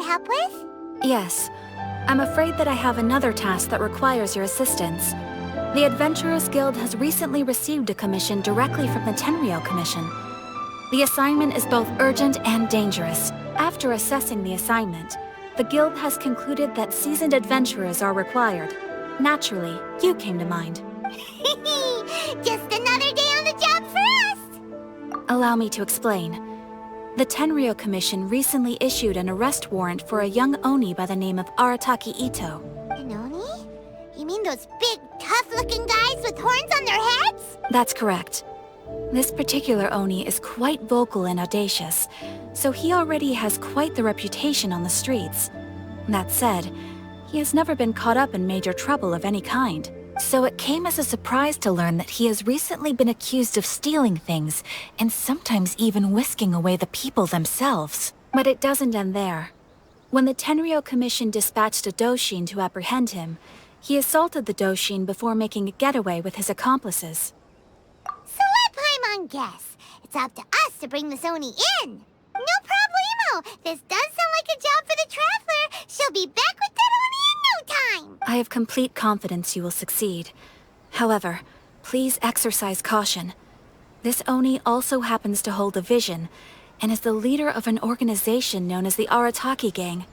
Help with? Yes. I'm afraid that I have another task that requires your assistance. The Adventurers Guild has recently received a commission directly from the Tenryou Commission. The assignment is both urgent and dangerous. After assessing the assignment, the Guild has concluded that seasoned adventurers are required. Naturally, you came to mind. Just another day on the job for us! Allow me to explain. The Tenryou Commission recently issued an arrest warrant for a young Oni by the name of Arataki Itto. An Oni? You mean those big, tough-looking guys with horns on their heads? That's correct. This particular Oni is quite vocal and audacious, so he already has quite the reputation on the streets. That said, he has never been caught up in major trouble of any kind. So it came as a surprise to learn that he has recently been accused of stealing things, and sometimes even whisking away the people themselves. But it doesn't end there. When the Tenryou Commission dispatched a Doshin to apprehend him, he assaulted the Doshin before making a getaway with his accomplices. So let Paimon guess. It's up to us to bring this Oni in. No problemo! This does sound like a job for the Traveler. She'll be back with that Oni in no time! I have complete confidence you will succeed. However, please exercise caution. This Oni also happens to hold a vision, and is the leader of an organization known as the Arataki Gang.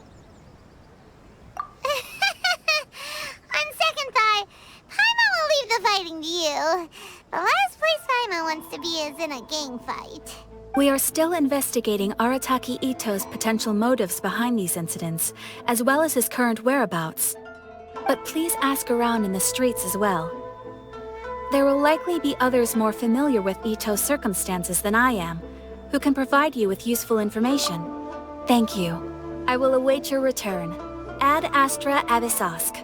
On second thought, Paimon will leave the fighting to you. The last place Paimon wants to be is in a gang fight. We are still investigating Arataki Itto's potential motives behind these incidents, as well as his current whereabouts. But please ask around in the streets as well. There will likely be others more familiar with Itto's circumstances than I am, who can provide you with useful information. Thank you. I will await your return. Ad Astra Abyssosque.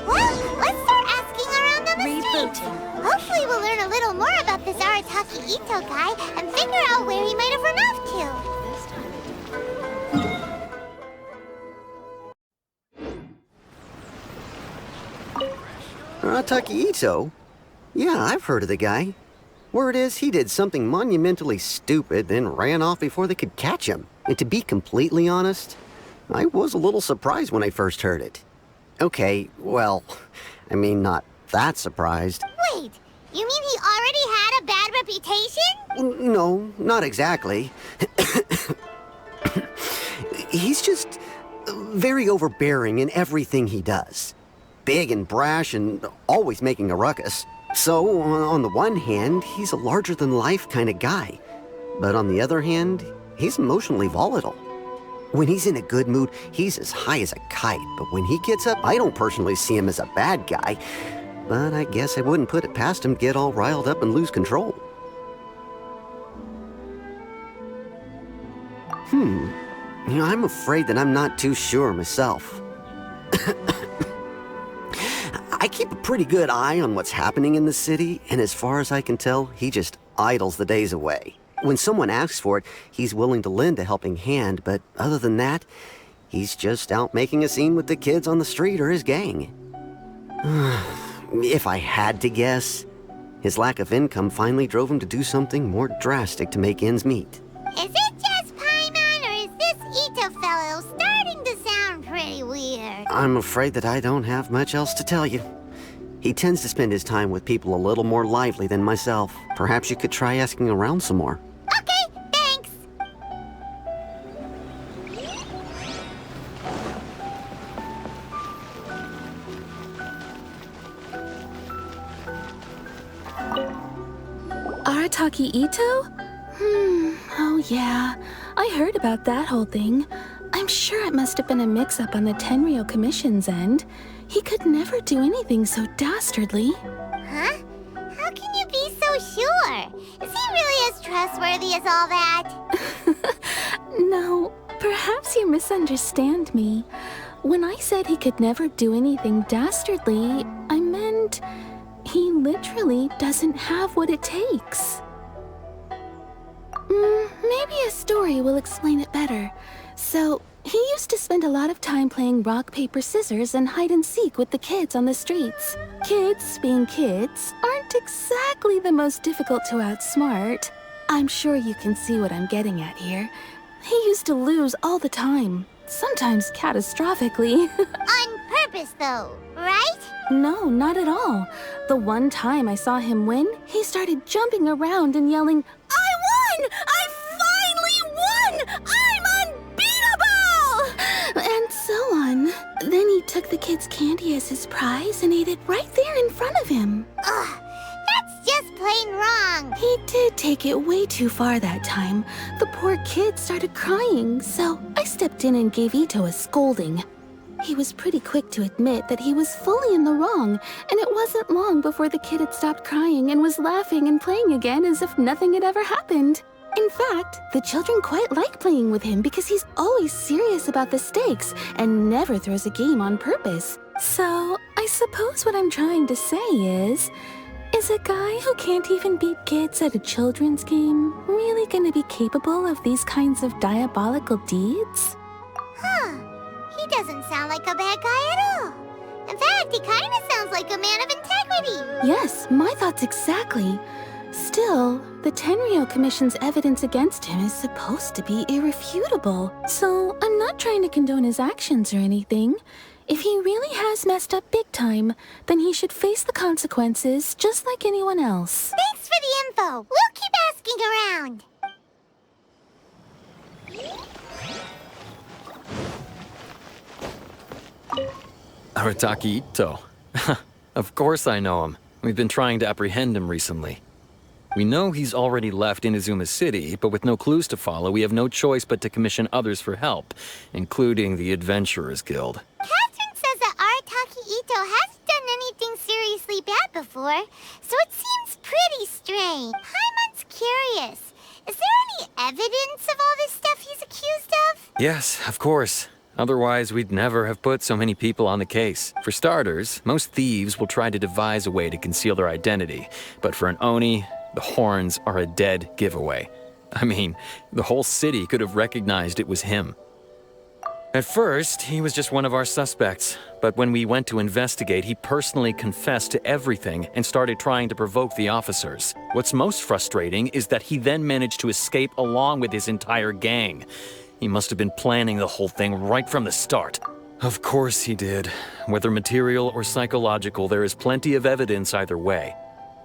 Well, let's start asking around on the streets. Hopefully we'll learn a little more about this Arataki Itto guy and figure out where he might have run off to. Arataki Itto? Yeah, I've heard of the guy. Word is he did something monumentally stupid, then ran off before they could catch him. And to be completely honest, I was a little surprised when I first heard it. Okay, well, I mean, not that surprised. Wait, you mean he already had a bad reputation? No, not exactly. He's just very overbearing in everything he does. Big and brash and always making a ruckus. So, on the one hand, he's a larger-than-life kind of guy. But on the other hand, he's emotionally volatile. When he's in a good mood, he's as high as a kite. But when he gets up, I don't personally see him as a bad guy. But I guess I wouldn't put it past him to get all riled up and lose control. I'm afraid that I'm not too sure myself. I keep a pretty good eye on what's happening in the city, and as far as I can tell, he just idles the days away. When someone asks for it, he's willing to lend a helping hand, but other than that, he's just out making a scene with the kids on the street or his gang. If I had to guess, his lack of income finally drove him to do something more drastic to make ends meet. Is it just Paimon, or is this Itto fellow starting to sound pretty weird? I'm afraid that I don't have much else to tell you. He tends to spend his time with people a little more lively than myself. Perhaps you could try asking around some more. Okay, thanks. Arataki Itto? Oh yeah, I heard about that whole thing. I'm sure it must have been a mix-up on the Tenryou Commission's end. He could never do anything so dastardly. Huh? How can you be so sure? Is he really as trustworthy as all that? No, perhaps you misunderstand me. When I said he could never do anything dastardly, I meant he literally doesn't have what it takes. Maybe a story will explain it better. So, he used to spend a lot of time playing rock, paper, scissors and hide and seek with the kids on the streets. Kids, being kids, aren't exactly the most difficult to outsmart. I'm sure you can see what I'm getting at here. He used to lose all the time, sometimes catastrophically. On purpose, though, right? No, not at all. The one time I saw him win, he started jumping around and yelling, "I won! I finally won! I'm unbeatable!" And so on. Then he took the kid's candy as his prize and ate it right there in front of him. Ugh, that's just plain wrong. He did take it way too far that time. The poor kid started crying, so I stepped in and gave Itto a scolding. He was pretty quick to admit that he was fully in the wrong, and it wasn't long before the kid had stopped crying and was laughing and playing again as if nothing had ever happened. In fact, the children quite like playing with him because he's always serious about the stakes and never throws a game on purpose. So, I suppose what I'm trying to say is a guy who can't even beat kids at a children's game really gonna be capable of these kinds of diabolical deeds? Huh. He doesn't sound like a bad guy at all. In fact, he kind of sounds like a man of integrity. Yes, my thoughts exactly. Still, the Tenryou Commission's evidence against him is supposed to be irrefutable. So, I'm not trying to condone his actions or anything. If he really has messed up big time, then he should face the consequences just like anyone else. Thanks for the info. We'll keep asking around. Arataki Itto. Of course I know him. We've been trying to apprehend him recently. We know he's already left Inazuma City, but with no clues to follow, we have no choice but to commission others for help, including the Adventurers Guild. Catherine says that Arataki Itto hasn't done anything seriously bad before, so it seems pretty strange. Paimon's curious. Is there any evidence of all this stuff he's accused of? Yes, of course. Otherwise, we'd never have put so many people on the case. For starters, most thieves will try to devise a way to conceal their identity, but for an Oni, the horns are a dead giveaway. I mean, the whole city could have recognized it was him. At first, he was just one of our suspects, but when we went to investigate, he personally confessed to everything and started trying to provoke the officers. What's most frustrating is that he then managed to escape along with his entire gang. He must have been planning the whole thing right from the start. Of course he did. Whether material or psychological, there is plenty of evidence either way.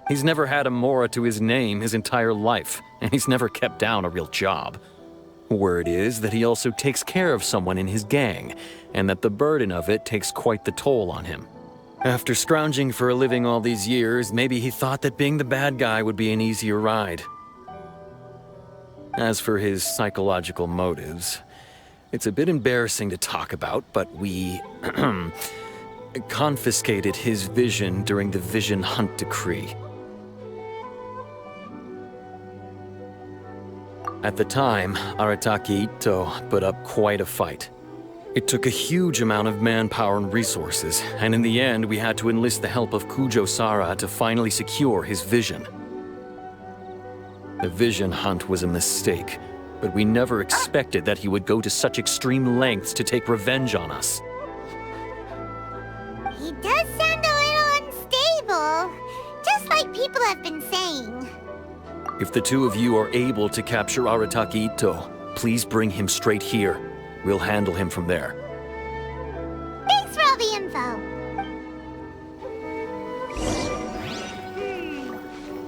He's never had a Mora to his name his entire life, and he's never kept down a real job. Word is that he also takes care of someone in his gang, and that the burden of it takes quite the toll on him. After scrounging for a living all these years, maybe he thought that being the bad guy would be an easier ride. As for his psychological motives, it's a bit embarrassing to talk about, but we confiscated his vision during the Vision Hunt Decree. At the time, Arataki Itto put up quite a fight. It took a huge amount of manpower and resources, and in the end we had to enlist the help of Kujo-Sara to finally secure his vision. The Vision Hunt was a mistake, but we never expected that he would go to such extreme lengths to take revenge on us. He does sound a little unstable, just like people have been saying. If the two of you are able to capture Arataki Itto, please bring him straight here. We'll handle him from there. Thanks for all the info.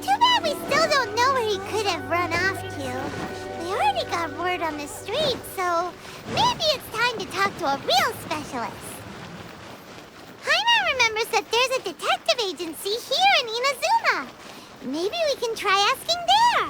Too bad we still don't know where he could have run off to. We already got word on the street, so maybe it's time to talk to a real specialist. Paimon remembers that there's a detective agency here in Inazuma. Maybe we can try asking there.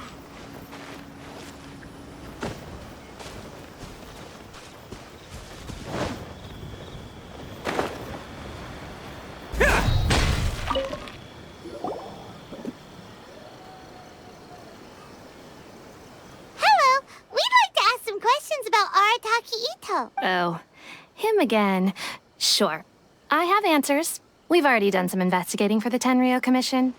him again. Sure, I have answers. We've already done some investigating for the Tenryo Commission.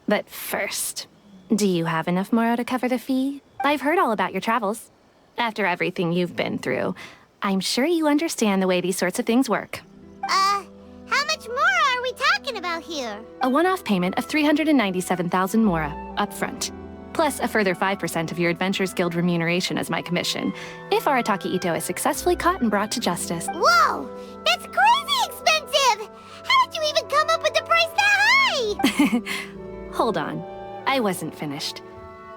But first, do you have enough Moro to cover the fee? I've heard all about your travels. After everything you've been through, I'm sure you understand the way these sorts of things work. How much more are we talking about here? A one-off payment of 397,000 Mora, upfront. Plus a further 5% of your Adventures Guild remuneration as my commission, if Arataki Itto is successfully caught and brought to justice. Whoa! That's crazy expensive! How did you even come up with a price that high? Hold on. I wasn't finished.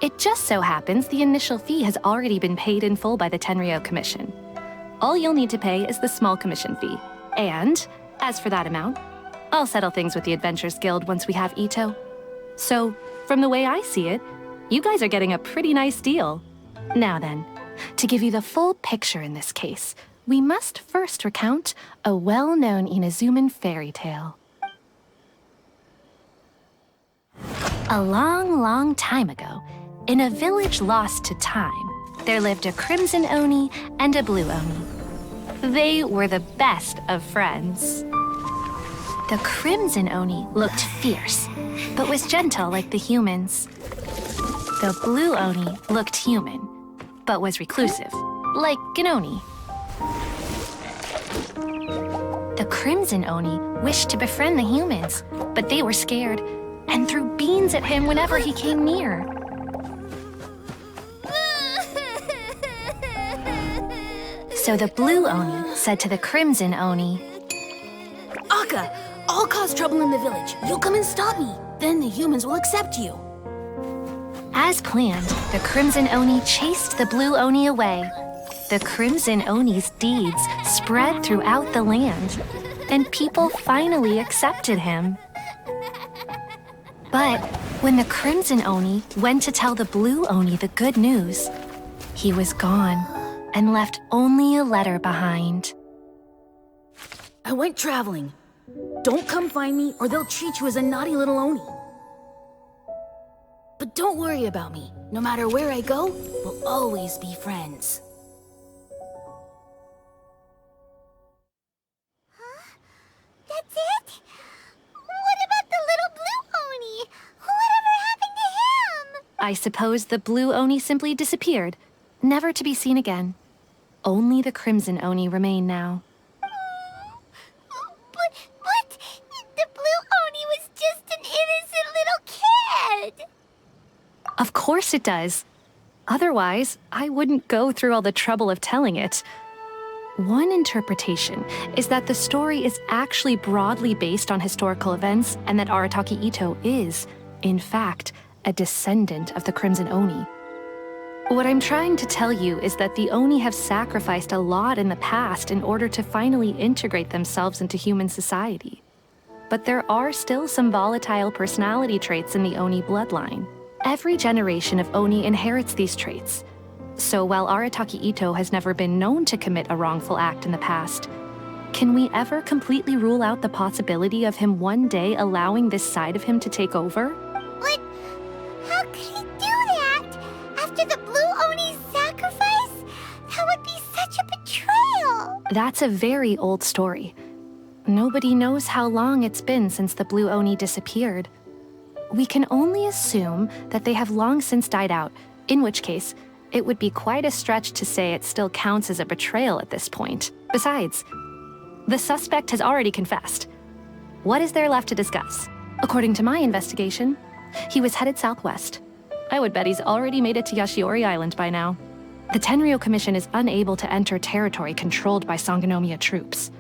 It just so happens the initial fee has already been paid in full by the Tenryo Commission. All you'll need to pay is the small commission fee. And, as for that amount, I'll settle things with the Adventures Guild once we have Itto. So, from the way I see it, you guys are getting a pretty nice deal. Now then, to give you the full picture in this case, we must first recount a well-known Inazuman fairy tale. A long, long time ago, in a village lost to time, there lived a Crimson Oni and a Blue Oni. They were the best of friends. The Crimson Oni looked fierce, but was gentle like the humans. The Blue Oni looked human, but was reclusive, like an Oni. The Crimson Oni wished to befriend the humans, but they were scared and threw beans at him whenever he came near. So the Blue Oni said to the Crimson Oni, Akka, I'll cause trouble in the village. You'll come and stop me. Then the humans will accept you. As planned, the Crimson Oni chased the Blue Oni away. The Crimson Oni's deeds spread throughout the land, and people finally accepted him. But when the Crimson Oni went to tell the Blue Oni the good news, he was gone and left only a letter behind. I went traveling. Don't come find me or they'll treat you as a naughty little Oni. But don't worry about me. No matter where I go, we'll always be friends. That's it? What about the little Blue Oni? Whatever happened to him? I suppose the Blue Oni simply disappeared, never to be seen again. Only the Crimson Oni remain now. But the Blue Oni was just an innocent little kid. Of course it does. Otherwise, I wouldn't go through all the trouble of telling it. One interpretation is that the story is actually broadly based on historical events and that Arataki Itto is, in fact, a descendant of the Crimson Oni. What I'm trying to tell you is that the Oni have sacrificed a lot in the past in order to finally integrate themselves into human society. But there are still some volatile personality traits in the Oni bloodline. Every generation of Oni inherits these traits. So while Arataki Itto has never been known to commit a wrongful act in the past, can we ever completely rule out the possibility of him one day allowing this side of him to take over? But how could he do that? After the Blue Oni's sacrifice? That would be such a betrayal. That's a very old story. Nobody knows how long it's been since the Blue Oni disappeared. We can only assume that they have long since died out, in which case, it would be quite a stretch to say it still counts as a betrayal at this point. Besides, the suspect has already confessed. What is there left to discuss? According to my investigation, he was headed southwest. I would bet he's already made it to Yashiori Island by now. The Tenryo Commission is unable to enter territory controlled by Sangonomiya troops.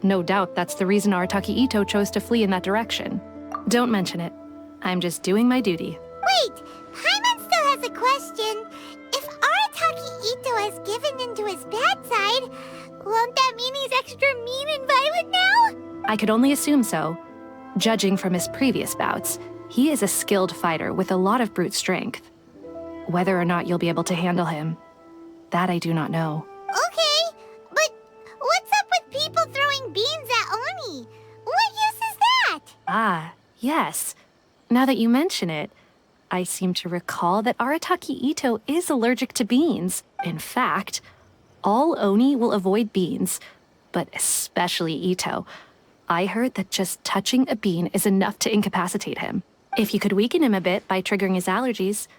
No doubt that's the reason Arataki Itto chose to flee in that direction. Don't mention it. I'm just doing my duty. Wait, Paimon still has a question. If Arataki Itto has given in to his bad side, won't that mean he's extra mean and violent now? I could only assume so. Judging from his previous bouts, he is a skilled fighter with a lot of brute strength. Whether or not you'll be able to handle him, that I do not know. Okay, but what's up with people throwing beans at Oni? What use is that? Ah, yes. Now that you mention it, I seem to recall that Arataki Itto is allergic to beans. In fact, all Oni will avoid beans, but especially Itto. I heard that just touching a bean is enough to incapacitate him. If you could weaken him a bit by triggering his allergies,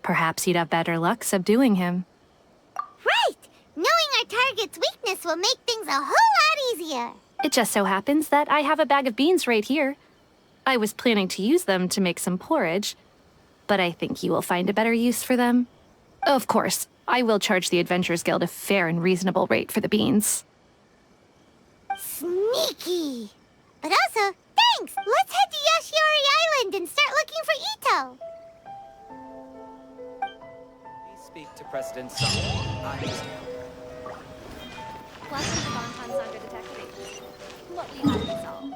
perhaps you'd have better luck subduing him. Right! Knowing our target's weakness will make things a whole lot easier. It just so happens that I have a bag of beans right here. I was planning to use them to make some porridge, but I think you will find a better use for them. Of course, I will charge the Adventurers Guild a fair and reasonable rate for the beans. Sneaky! But also, thanks! Let's head to Yoshiori Island and start looking for Itto! Please speak to President Song. Welcome to Bonton Sandra Detective Agency. What will you have me solve?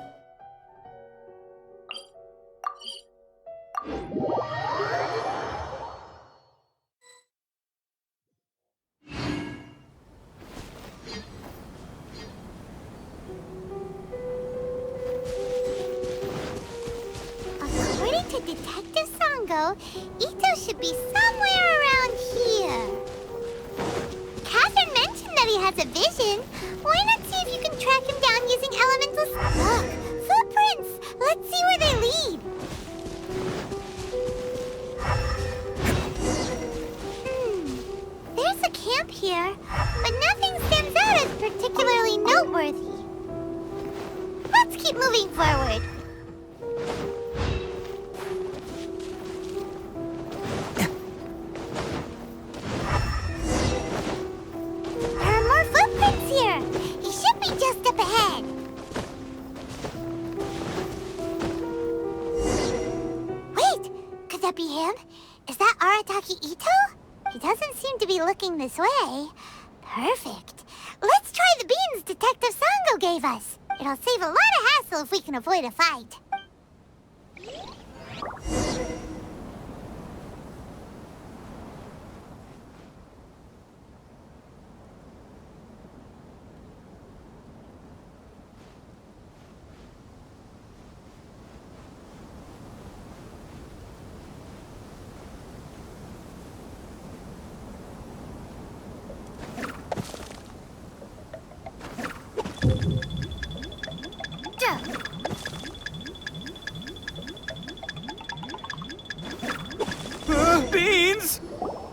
According to Detective Sango, Itto should be somewhere around here. Catherine mentioned that he has a vision. Why not see if you can track him down using elementals? Look, footprints! Let's see where they lead. There's a camp here, but nothing stands out as particularly noteworthy. Let's keep moving forward. There are more footprints here. He should be just up ahead. Wait, could that be him? Is that Arataki Itto? He doesn't seem to be looking this way. Perfect. Let's try the beans Detective Sango gave us. It'll save a lot of hassle if we can avoid a fight. Beans! Are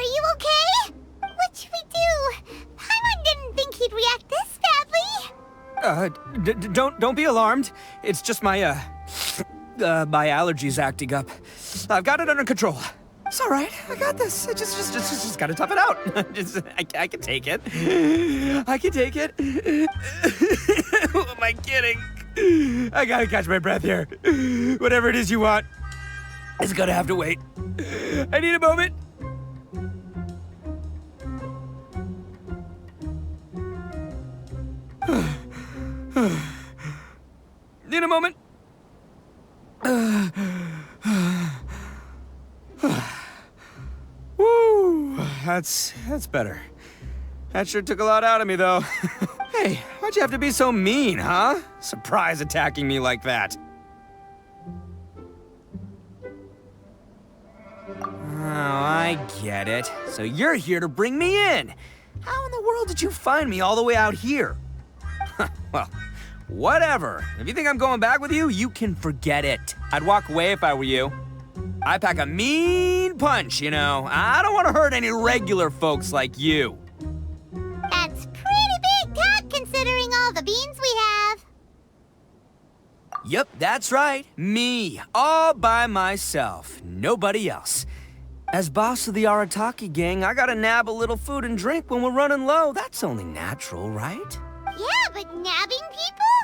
you okay? What should we do? Paimon didn't think he'd react this badly. Don't be alarmed. It's just my my allergies acting up. I've got it under control. It's all right. I got this. I just gotta tough it out. I can take it. I can take it. Who am I kidding? I gotta catch my breath here. Whatever it is you want, it's gonna have to wait. I need a moment. Need a moment. Woo, that's better. That sure took a lot out of me, though. Hey, why'd you have to be so mean, huh? Surprise attacking me like that. Oh, I get it. So you're here to bring me in. How in the world did you find me all the way out here? Well, whatever. If you think I'm going back with you, you can forget it. I'd walk away if I were you. I pack a mean punch, you know. I don't want to hurt any regular folks like you. That's pretty big talk considering all the beans we have. Yep, that's right. Me, all by myself. Nobody else. As boss of the Arataki gang, I gotta nab a little food and drink when we're running low. That's only natural, right? Yeah, but nabbing people?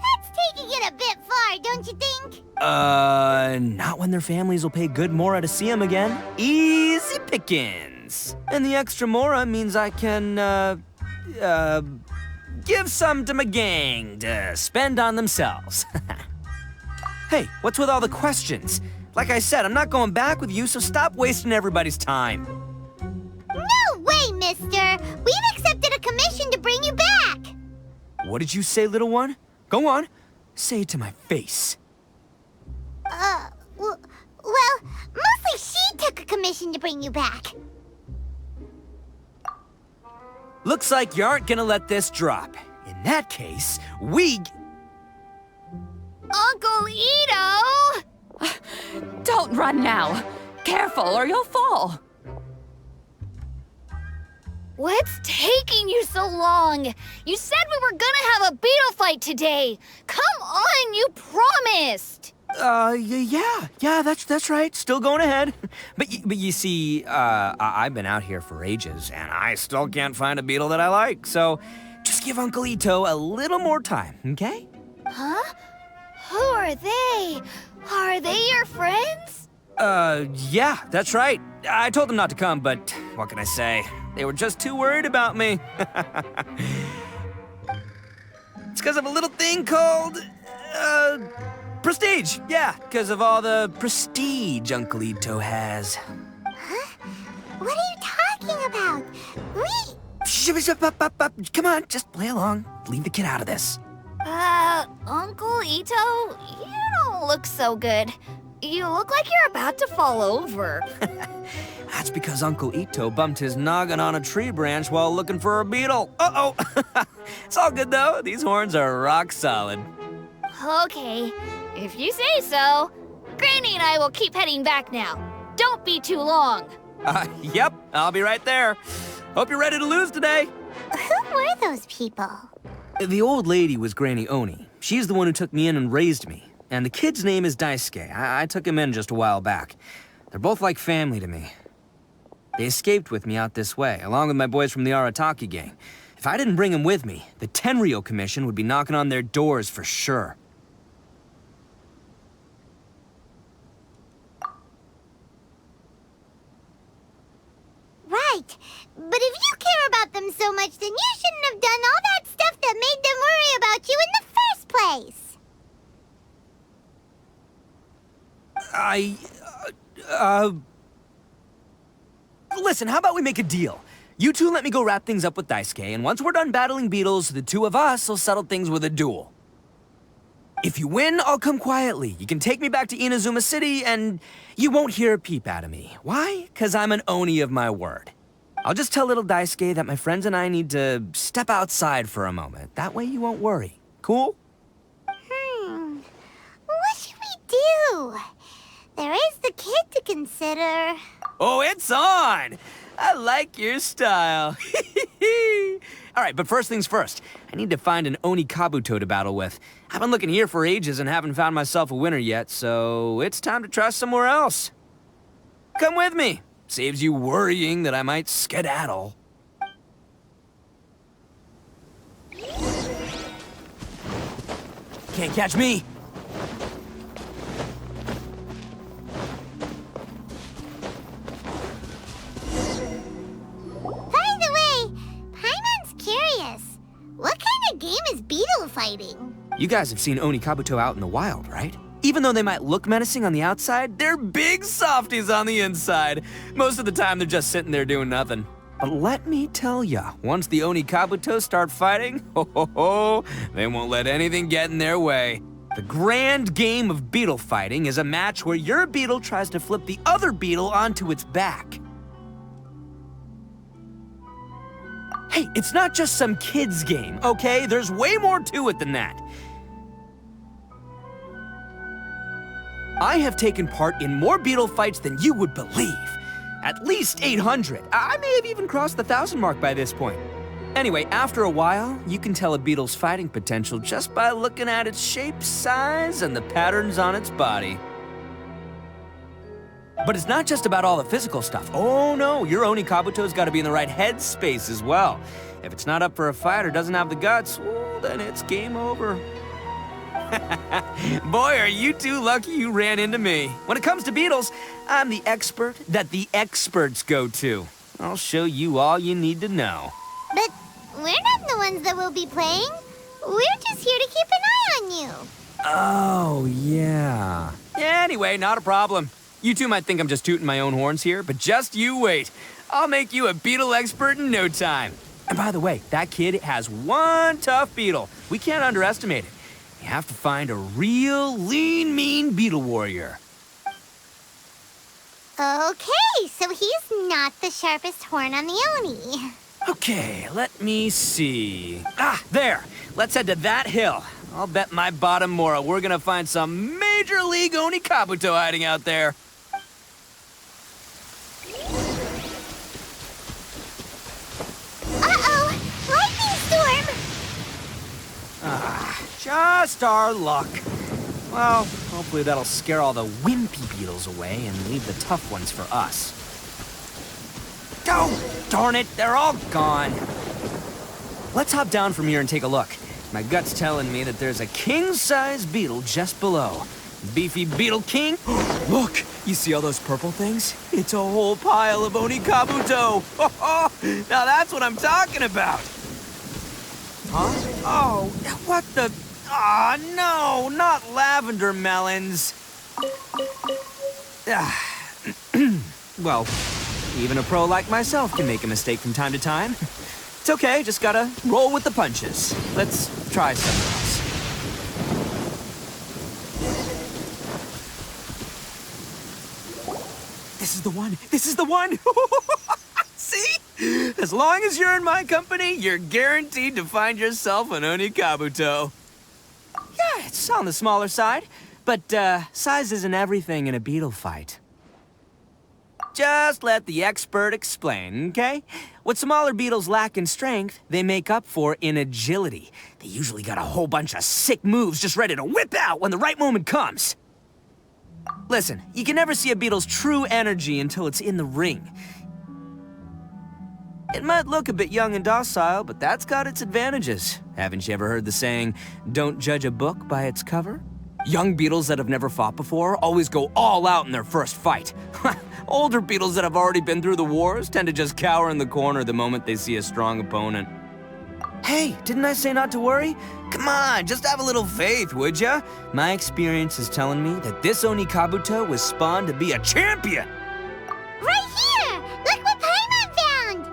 That's taking it a bit far, don't you think? Not when their families will pay good mora to see them again. Easy pickings. And the extra mora means I can, give some to my gang to spend on themselves. Hey, what's with all the questions? Like I said, I'm not going back with you, so stop wasting everybody's time. No way, mister! We've accepted a commission to bring you back! What did you say, little one? Go on. Say it to my face. Well, mostly she took a commission to bring you back. Looks like you aren't gonna let this drop. In that case, Uncle Itto! Don't run now. Careful or you'll fall. What's taking you so long? You said we were gonna have a beetle fight today. Come on, you promised. Yeah, that's right. Still going ahead. But you see, I've been out here for ages, and I still can't find a beetle that I like. So, just give Uncle Itto a little more time, okay? Huh? Who are they? Are they your friends? Yeah, that's right. I told them not to come, but what can I say? They were just too worried about me. It's because of a little thing called, prestige. Yeah, because of all the prestige Uncle Itto has. Huh? What are you talking about? Come on, just play along. Leave the kid out of this. Uncle Itto, you don't look so good. You look like you're about to fall over. That's because Uncle Itto bumped his noggin on a tree branch while looking for a beetle. Uh-oh. It's all good, though. These horns are rock solid. Okay, if you say so. Granny and I will keep heading back now. Don't be too long. Yep, I'll be right there. Hope you're ready to lose today. Who were those people? The old lady was Granny Oni. She's the one who took me in and raised me. And the kid's name is Daisuke. I took him in just a while back. They're both like family to me. They escaped with me out this way, along with my boys from the Arataki gang. If I didn't bring them with me, the Tenryo Commission would be knocking on their doors for sure. Right, but if you care about them so much, then you shouldn't have done all that stuff that made them worry about you in the first place. Listen, how about we make a deal? You two let me go wrap things up with Daisuke, and once we're done battling beetles, the two of us will settle things with a duel. If you win, I'll come quietly. You can take me back to Inazuma City, and you won't hear a peep out of me. Why? 'Cause I'm an Oni of my word. I'll just tell little Daisuke that my friends and I need to step outside for a moment. That way you won't worry. Cool? What should we do? There is the kid to consider. Oh, it's on! I like your style. All right, but first things first. I need to find an Oni Kabuto to battle with. I've been looking here for ages and haven't found myself a winner yet, so it's time to try somewhere else. Come with me. Saves you worrying that I might skedaddle. Can't catch me. By the way, Paimon's curious. What kind of game is beetle fighting? You guys have seen Oni Kabuto out in the wild, right? Even though they might look menacing on the outside, they're big softies on the inside. Most of the time, they're just sitting there doing nothing. But let me tell ya, once the Oni Kabuto start fighting, they won't let anything get in their way. The grand game of beetle fighting is a match where your beetle tries to flip the other beetle onto its back. Hey, it's not just some kid's game, okay? There's way more to it than that. I have taken part in more beetle fights than you would believe. At least 800. I may have even crossed the 1,000 mark by this point. Anyway, after a while, you can tell a beetle's fighting potential just by looking at its shape, size, and the patterns on its body. But it's not just about all the physical stuff. Oh no, your Oni Kabuto's gotta be in the right headspace as well. If it's not up for a fight or doesn't have the guts, well, then it's game over. Boy, are you two lucky you ran into me. When it comes to beetles, I'm the expert that the experts go to. I'll show you all you need to know. But we're not the ones that will be playing. We're just here to keep an eye on you. Oh, yeah. Anyway, not a problem. You two might think I'm just tooting my own horns here, but just you wait. I'll make you a beetle expert in no time. And by the way, that kid has one tough beetle. We can't underestimate it. You have to find a real lean, mean beetle warrior. Okay, so he's not the sharpest horn on the Oni. Okay, let me see. Ah, there. Let's head to that hill. I'll bet my bottom Mora we're gonna find some Major League Oni Kabuto hiding out there. Uh-oh! Lightning storm! Just our luck. Well, hopefully that'll scare all the wimpy beetles away and leave the tough ones for us. Oh, darn it, they're all gone. Let's hop down from here and take a look. My gut's telling me that there's a king-size beetle just below. Beefy Beetle King. Look, you see all those purple things? It's a whole pile of Oni Kabuto. Now that's what I'm talking about. Huh? Oh, what the... Ah, no, not lavender melons. Well, even a pro like myself can make a mistake from time to time. It's okay, just gotta roll with the punches. Let's try something else. This is the one! This is the one! See? As long as you're in my company, you're guaranteed to find yourself an Oni Kabuto. Yeah, it's on the smaller side, but size isn't everything in a beetle fight. Just let the expert explain, okay? What smaller beetles lack in strength, they make up for in agility. They usually got a whole bunch of sick moves just ready to whip out when the right moment comes. Listen, you can never see a beetle's true energy until it's in the ring. It might look a bit young and docile, but that's got its advantages. Haven't you ever heard the saying, don't judge a book by its cover? Young beetles that have never fought before always go all out in their first fight. Older beetles that have already been through the wars tend to just cower in the corner the moment they see a strong opponent. Hey, didn't I say not to worry? Come on, just have a little faith, would ya? My experience is telling me that this Oni Kabuto was spawned to be a champion! Right here! Look what Paimon found!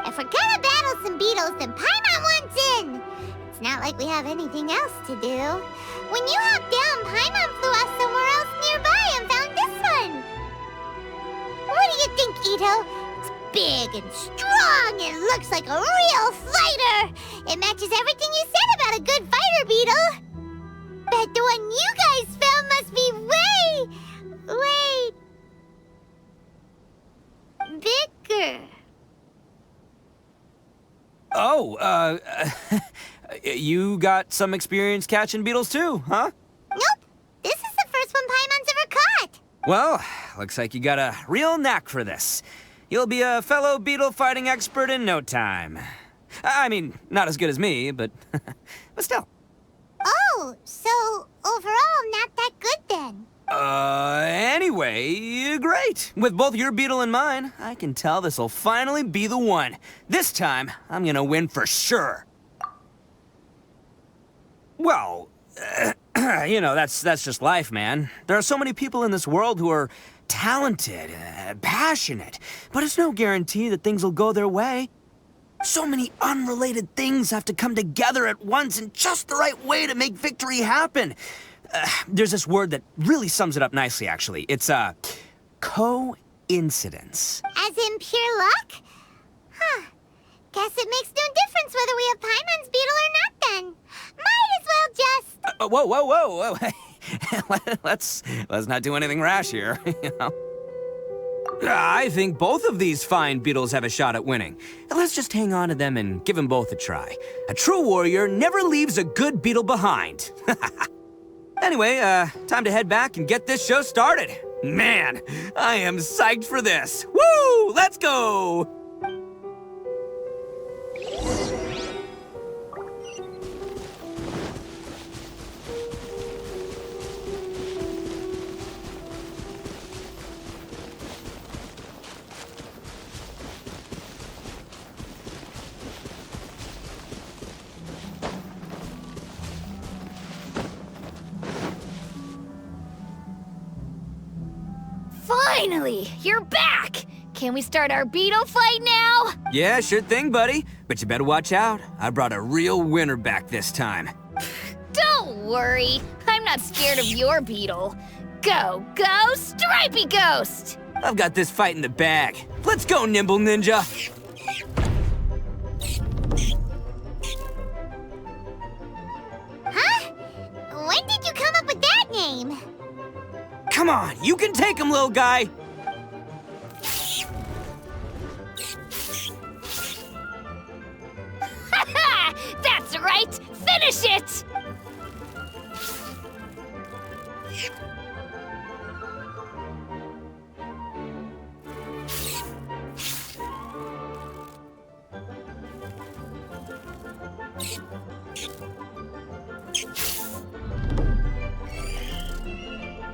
If we're gonna battle some beetles, then Paimon wants in! It's not like we have anything else to do. When you hopped down, Paimon flew off somewhere else nearby and found this one! What do you think, Itto? It's big and strong and looks like a real fighter! It matches everything you said about a good fighter beetle! Bet the one you guys found must be way bigger. Oh, you got some experience catching beetles too, huh? Nope. This is the first one Paimon's ever caught. Well, looks like you got a real knack for this. You'll be a fellow beetle fighting expert in no time. I mean, not as good as me, but still. Oh, so overall not that good then. Anyway, great. With both your beetle and mine, I can tell this'll finally be the one. This time, I'm gonna win for sure. Well, you know, that's just life, man. There are so many people in this world who are talented, passionate, but it's no guarantee that things will go their way. So many unrelated things have to come together at once in just the right way to make victory happen. There's this word that really sums it up nicely, actually. It's, coincidence. As in pure luck? Huh. Guess it makes no difference whether we have Paimon's beetle or not then. Might as well just... Whoa. Let's not do anything rash here, you know? I think both of these fine beetles have a shot at winning. Let's just hang on to them and give them both a try. A true warrior never leaves a good beetle behind. Anyway, time to head back and get this show started. Man, I am psyched for this. Woo! Let's go! Finally! You're back! Can we start our beetle fight now? Yeah, sure thing, buddy. But you better watch out. I brought a real winner back this time. Don't worry. I'm not scared of your beetle. Go, Stripey Ghost! I've got this fight in the bag. Let's go, Nimble Ninja! time. Come on, you can take him, little guy! That's right! Finish it!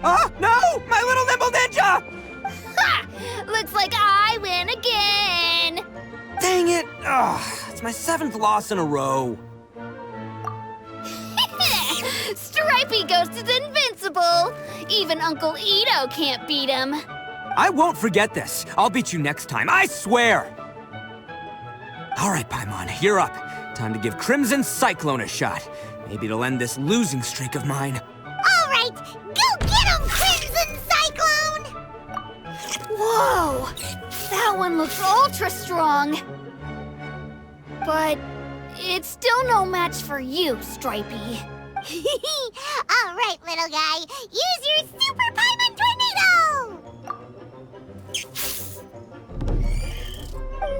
Oh, no! My little nimble ninja! Ha! Looks like I win again! Dang it! Ugh, it's my 7th loss in a row. Stripey Ghost is invincible! Even Uncle Itto can't beat him. I won't forget this. I'll beat you next time, I swear! All right, Paimon, you're up. Time to give Crimson Cyclone a shot. Maybe it'll end this losing streak of mine. All right, go get him, Crimson Cyclone! Whoa! That one looks ultra strong. But it's still no match for you, Stripey. All right, little guy, use your Super Paimon Tornado!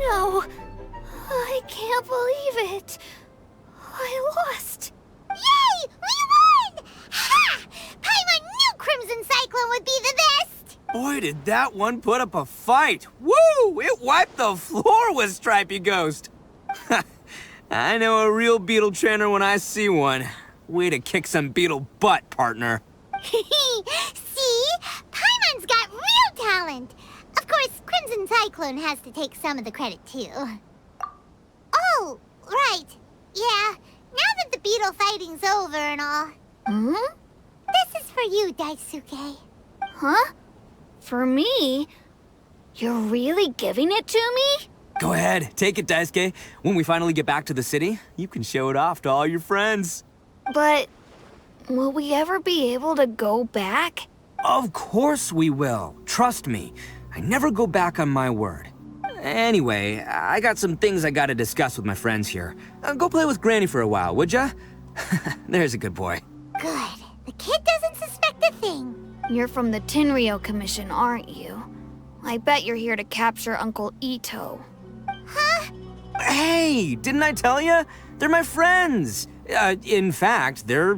No, I can't believe it. I lost. Yay! We won! Ha! Paimon knew Crimson Cyclone would be the best! Boy, did that one put up a fight. Woo! It wiped the floor with Stripey Ghost. I know a real beetle trainer when I see one. Way to kick some beetle butt, partner. See? Paimon's got real talent. Of course, Crimson Cyclone has to take some of the credit, too. Oh, right. Yeah, now that the beetle fighting's over and all. Hmm? This is for you, Daisuke. Huh? For me? You're really giving it to me? Go ahead, take it, Daisuke. When we finally get back to the city, you can show it off to all your friends. But will we ever be able to go back? Of course we will. Trust me. I never go back on my word. Anyway, I got some things I gotta discuss with my friends here. Go play with Granny for a while, would ya? There's a good boy. Good. The kid doesn't suspect a thing. You're from the Tenryou Commission, aren't you? I bet you're here to capture Uncle Itto. Huh? Hey, didn't I tell ya? They're my friends. In fact, they're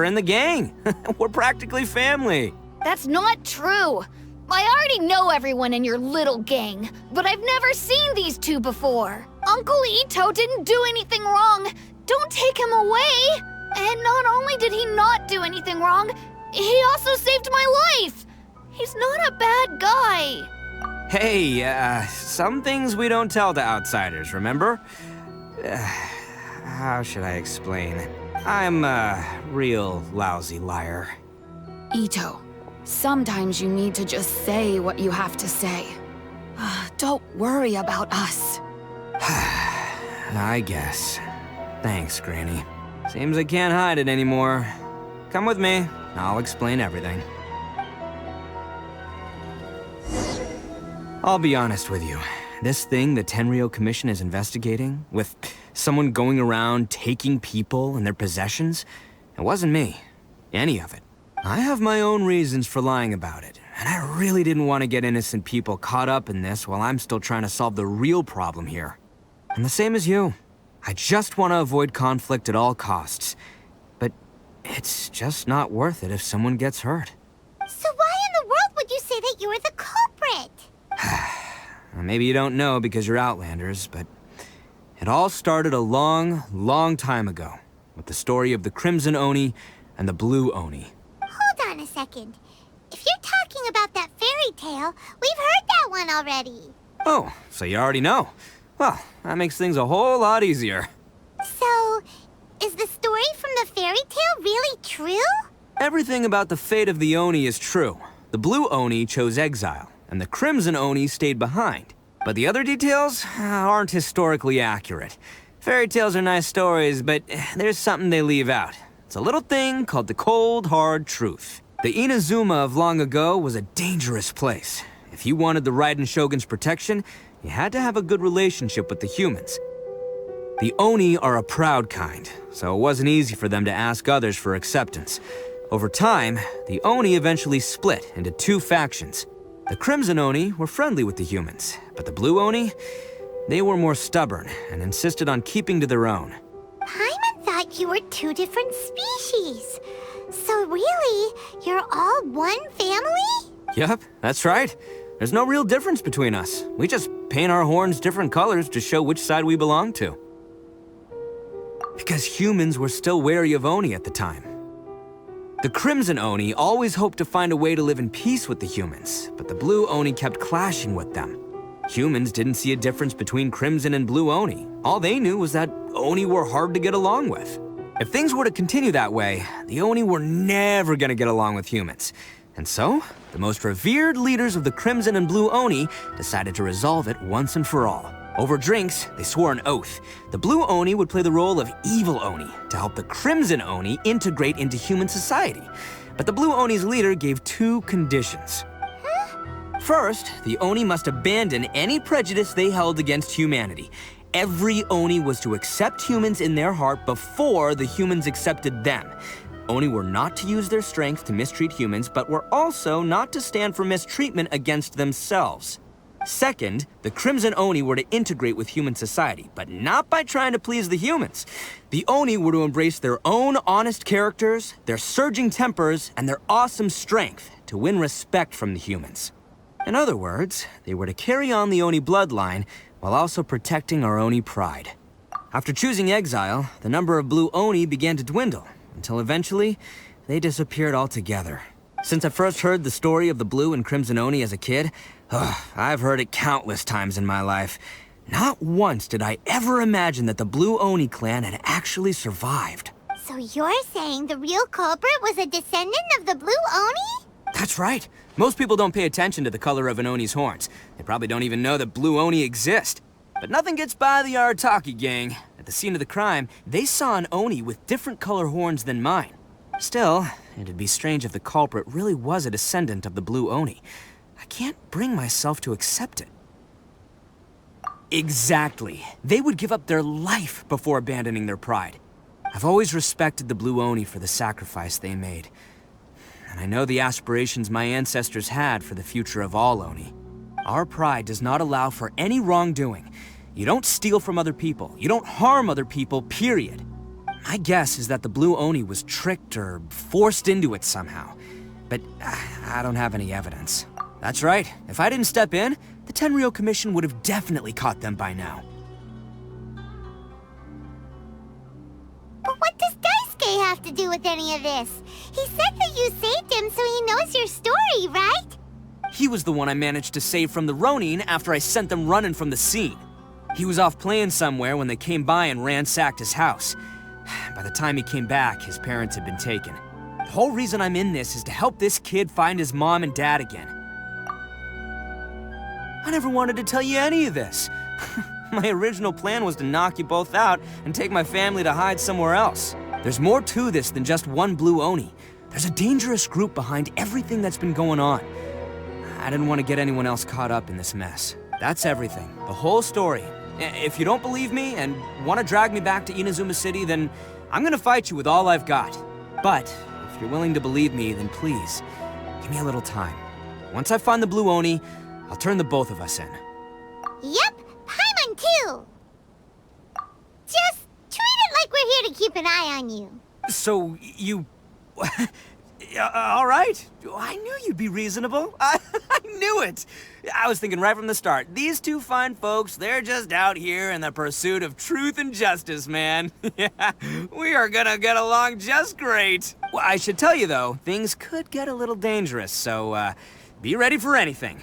in the gang. We're practically family. That's not true. I already know everyone in your little gang, but I've never seen these two before. Uncle Itto didn't do anything wrong. Don't take him away. And not only did he not do anything wrong, he also saved my life. He's not a bad guy. Hey, some things we don't tell to outsiders, remember? How should I explain? I'm a real lousy liar. Itto, sometimes you need to just say what you have to say. Don't worry about us. I guess. Thanks, Granny. Seems I can't hide it anymore. Come with me. I'll explain everything. I'll be honest with you. This thing the Tenryou Commission is investigating, with someone going around taking people and their possessions, it wasn't me. Any of it. I have my own reasons for lying about it, and I really didn't want to get innocent people caught up in this while I'm still trying to solve the real problem here. And the same as you. I just want to avoid conflict at all costs. But it's just not worth it if someone gets hurt. So why in the world would you say that you were the culprit? Maybe you don't know because you're Outlanders, but it all started a long, long time ago with the story of the Crimson Oni and the Blue Oni. Hold on a second. If you're talking about that fairy tale, we've heard that one already. Oh, so you already know. Well, that makes things a whole lot easier. So, is the story from the fairy tale really true? Everything about the fate of the Oni is true. The Blue Oni chose exile, and the Crimson Oni stayed behind. But the other details aren't historically accurate. Fairy tales are nice stories, but there's something they leave out. It's a little thing called the cold, hard truth. The Inazuma of long ago was a dangerous place. If you wanted the Raiden Shogun's protection, you had to have a good relationship with the humans. The Oni are a proud kind, so it wasn't easy for them to ask others for acceptance. Over time, the Oni eventually split into two factions. The Crimson Oni were friendly with the humans, but the Blue Oni, they were more stubborn and insisted on keeping to their own. Paimon thought you were two different species. So really, you're all one family? Yep, that's right. There's no real difference between us. We just paint our horns different colors to show which side we belong to. Because humans were still wary of Oni at the time. The Crimson Oni always hoped to find a way to live in peace with the humans, but the Blue Oni kept clashing with them. Humans didn't see a difference between Crimson and Blue Oni. All they knew was that Oni were hard to get along with. If things were to continue that way, the Oni were never gonna get along with humans. And so, the most revered leaders of the Crimson and Blue Oni decided to resolve it once and for all. Over drinks, they swore an oath. The Blue Oni would play the role of evil Oni to help the Crimson Oni integrate into human society. But the Blue Oni's leader gave two conditions. First, the Oni must abandon any prejudice they held against humanity. Every Oni was to accept humans in their heart before the humans accepted them. Oni were not to use their strength to mistreat humans, but were also not to stand for mistreatment against themselves. Second, the Crimson Oni were to integrate with human society, but not by trying to please the humans. The Oni were to embrace their own honest characters, their surging tempers, and their awesome strength to win respect from the humans. In other words, they were to carry on the Oni bloodline while also protecting our Oni pride. After choosing exile, the number of Blue Oni began to dwindle, until eventually, they disappeared altogether. Since I first heard the story of the Blue and Crimson Oni as a kid, I've heard it countless times in my life. Not once did I ever imagine that the Blue Oni clan had actually survived. So you're saying the real culprit was a descendant of the Blue Oni? That's right. Most people don't pay attention to the color of an Oni's horns. They probably don't even know that Blue Oni exist. But nothing gets by the Arataki gang. At the scene of the crime, they saw an Oni with different color horns than mine. Still, it'd be strange if the culprit really was a descendant of the Blue Oni. I can't bring myself to accept it. Exactly. They would give up their life before abandoning their pride. I've always respected the Blue Oni for the sacrifice they made. And I know the aspirations my ancestors had for the future of all Oni. Our pride does not allow for any wrongdoing. You don't steal from other people. You don't harm other people, period. My guess is that the Blue Oni was tricked or forced into it somehow. But I don't have any evidence. That's right. If I didn't step in, the Tenryou Commission would have definitely caught them by now. But what does Daisuke have to do with any of this? He said that you saved him so he knows your story, right? He was the one I managed to save from the Ronin after I sent them running from the scene. He was off playing somewhere when they came by and ransacked his house. By the time he came back, his parents had been taken. The whole reason I'm in this is to help this kid find his mom and dad again. I never wanted to tell you any of this. My original plan was to knock you both out and take my family to hide somewhere else. There's more to this than just one Blue Oni. There's a dangerous group behind everything that's been going on. I didn't want to get anyone else caught up in this mess. That's everything, the whole story. If you don't believe me and want to drag me back to Inazuma City, then I'm gonna fight you with all I've got. But if you're willing to believe me, then please, give me a little time. Once I find the Blue Oni, I'll turn the both of us in. Yep, Paimon too. Just treat it like we're here to keep an eye on you. So, you... all right. I knew you'd be reasonable. I knew it. I was thinking right from the start, these two fine folks, they're just out here in the pursuit of truth and justice, man. Yeah, we are gonna get along just great. Well, I should tell you, though, things could get a little dangerous, so be ready for anything.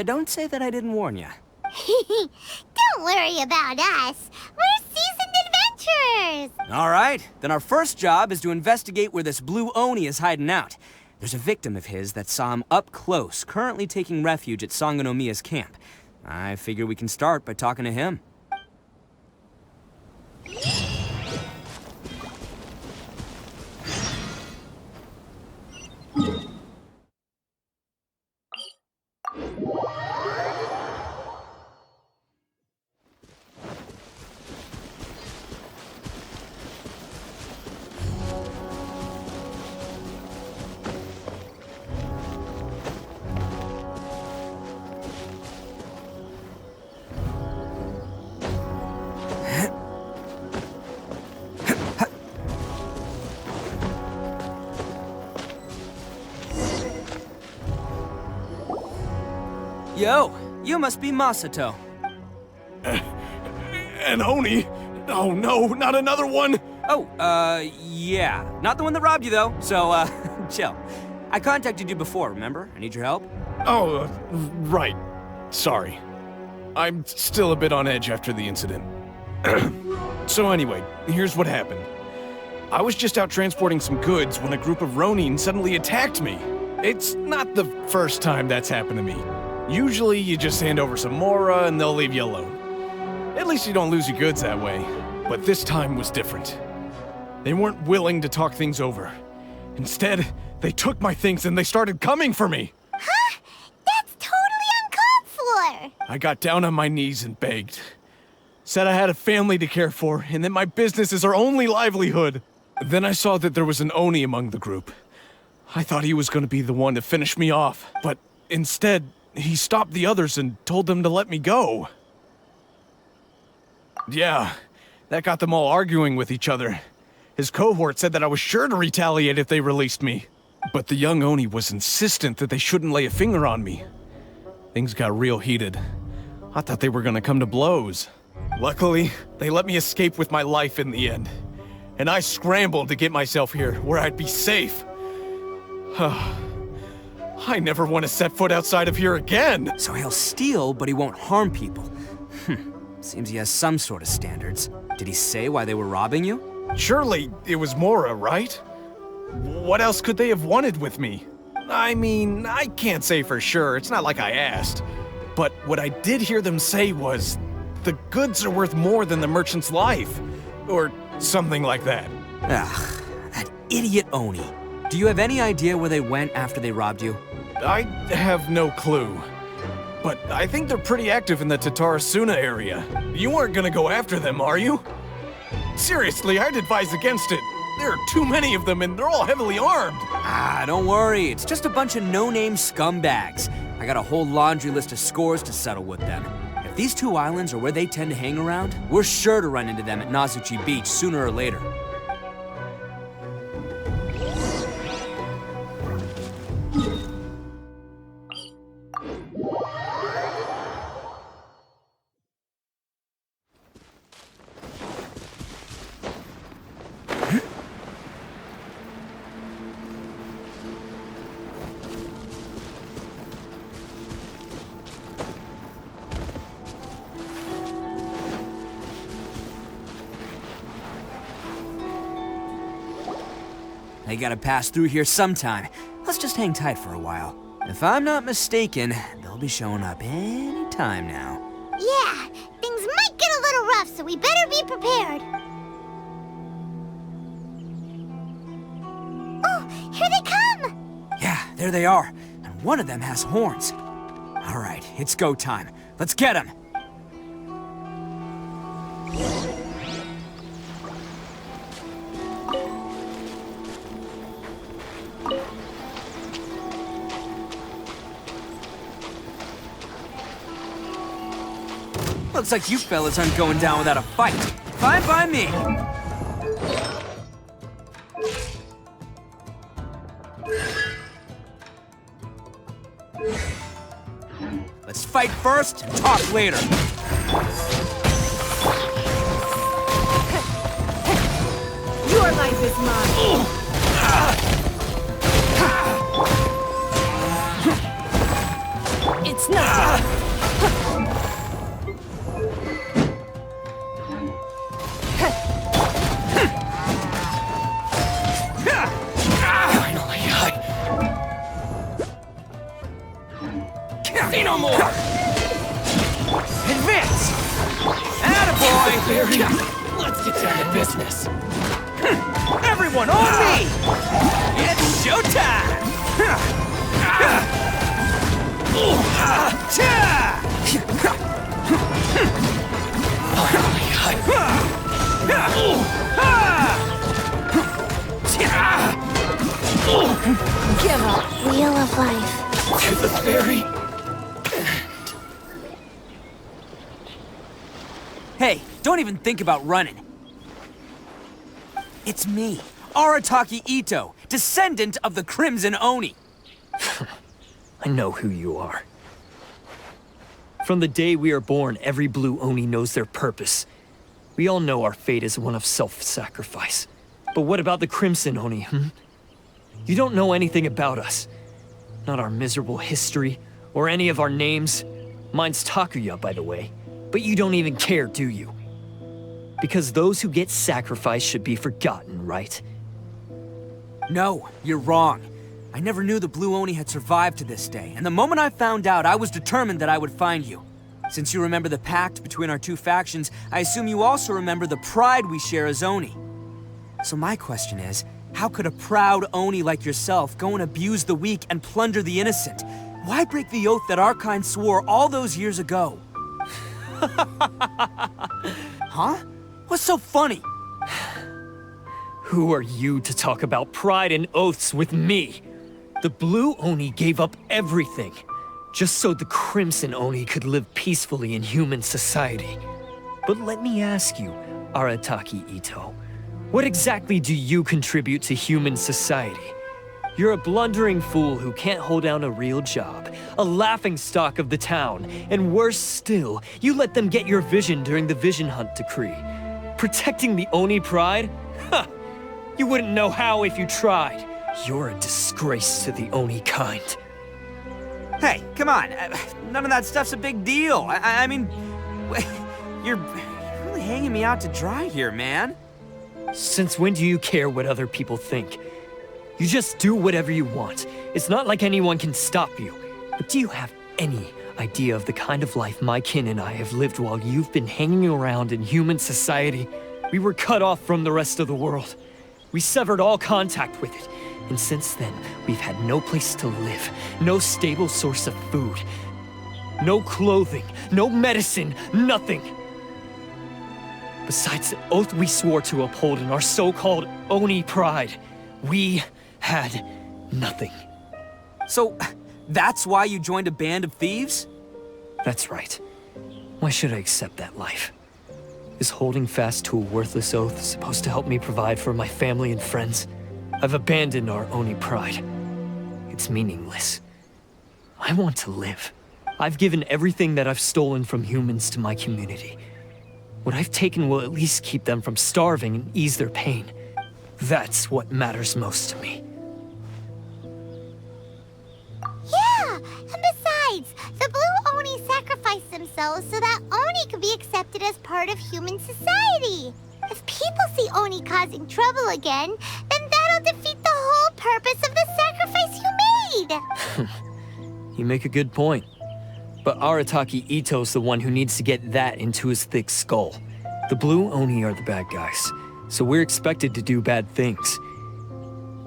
Don't say that I didn't warn you. Don't worry about us. We're seasoned adventurers. All right, then our first job is to investigate where this Blue Oni is hiding out. There's a victim of his that saw him up close, currently taking refuge at Sangonomiya's camp. I figure we can start by talking to him. Yo, you must be Masato. An Oni? Oh no, not another one! Oh, yeah. Not the one that robbed you, though, so, chill. I contacted you before, remember? I need your help. Oh, right. Sorry. I'm still a bit on edge after the incident. So anyway, here's what happened. I was just out transporting some goods when a group of Ronin suddenly attacked me. It's not the first time that's happened to me. Usually you just hand over some Mora and they'll leave you alone. At least you don't lose your goods that way. But this time was different. They weren't willing to talk things over. Instead, they took my things and they started coming for me. Huh? That's totally uncalled for! I got down on my knees and begged. Said I had a family to care for and that my business is our only livelihood. Then I saw that there was an Oni among the group. I thought he was going to be the one to finish me off, but instead, he stopped the others and told them to let me go. Yeah, that got them all arguing with each other. His cohort said that I was sure to retaliate if they released me. But the young Oni was insistent that they shouldn't lay a finger on me. Things got real heated. I thought they were gonna come to blows. Luckily, they let me escape with my life in the end. And I scrambled to get myself here, where I'd be safe. I never want to set foot outside of here again! So he'll steal, but he won't harm people. Seems he has some sort of standards. Did he say why they were robbing you? Surely it was Mora, right? What else could they have wanted with me? I mean, I can't say for sure, it's not like I asked. But what I did hear them say was, the goods are worth more than the merchant's life. Or something like that. Ugh, that idiot Oni. Do you have any idea where they went after they robbed you? I have no clue. But I think they're pretty active in the Tatarasuna area. You aren't gonna go after them, are you? Seriously, I'd advise against it. There are too many of them and they're all heavily armed. Ah, don't worry. It's just a bunch of no-name scumbags. I got a whole laundry list of scores to settle with them. If these two islands are where they tend to hang around, we're sure to run into them at Nazuchi Beach sooner or later. They gotta pass through here sometime. Let's just hang tight for a while. If I'm not mistaken, they'll be showing up any time now. Yeah, things might get a little rough, so we better be prepared. Oh, here they come! Yeah, there they are. And one of them has horns. All right, it's go time. Let's get them! Looks like you fellas aren't going down without a fight. Fine by me. Let's fight first and talk later. Your life is mine. It's nothing. Say no more! Advance! Attaboy! Let's get down to business. Everyone on me! It's showtime! Give up. Wheel of life. To the ferry. Hey, don't even think about running. It's me, Arataki Itto, descendant of the Crimson Oni. I know who you are. From the day we are born, every blue Oni knows their purpose. We all know our fate is one of self-sacrifice. But what about the Crimson Oni, You don't know anything about us. Not our miserable history, or any of our names. Mine's Takuya, by the way. But you don't even care, do you? Because those who get sacrificed should be forgotten, right? No, you're wrong. I never knew the Blue Oni had survived to this day, and the moment I found out, I was determined that I would find you. Since you remember the pact between our two factions, I assume you also remember the pride we share as Oni. So my question is, how could a proud Oni like yourself go and abuse the weak and plunder the innocent? Why break the oath that our kind swore all those years ago? Huh? What's so funny? Who are you to talk about pride and oaths with me? The Blue Oni gave up everything, just so the Crimson Oni could live peacefully in human society. But let me ask you, Arataki Itto, what exactly do you contribute to human society? You're a blundering fool who can't hold down a real job, a laughingstock of the town, and worse still, you let them get your vision during the Vision Hunt decree. Protecting the Oni pride? Ha! You wouldn't know how if you tried. You're a disgrace to the Oni kind. Hey, come on. None of that stuff's a big deal. I mean, you're really hanging me out to dry here, man. Since when do you care what other people think? You just do whatever you want. It's not like anyone can stop you. But do you have any idea of the kind of life my kin and I have lived while you've been hanging around in human society? We were cut off from the rest of the world. We severed all contact with it. And since then, we've had no place to live, no stable source of food, no clothing, no medicine, nothing. Besides the oath we swore to uphold in our so-called Oni pride, we had nothing. So, that's why you joined a band of thieves? That's right. Why should I accept that life? Is holding fast to a worthless oath supposed to help me provide for my family and friends? I've abandoned our Oni pride. It's meaningless. I want to live. I've given everything that I've stolen from humans to my community. What I've taken will at least keep them from starving and ease their pain. That's what matters most to me. Yeah, and besides, the Blue Oni sacrificed themselves so that Oni could be accepted as part of human society. If people see Oni causing trouble again, then that'll defeat the whole purpose of the sacrifice you made. You make a good point. But Arataki Itto's the one who needs to get that into his thick skull. The Blue Oni are the bad guys, so we're expected to do bad things.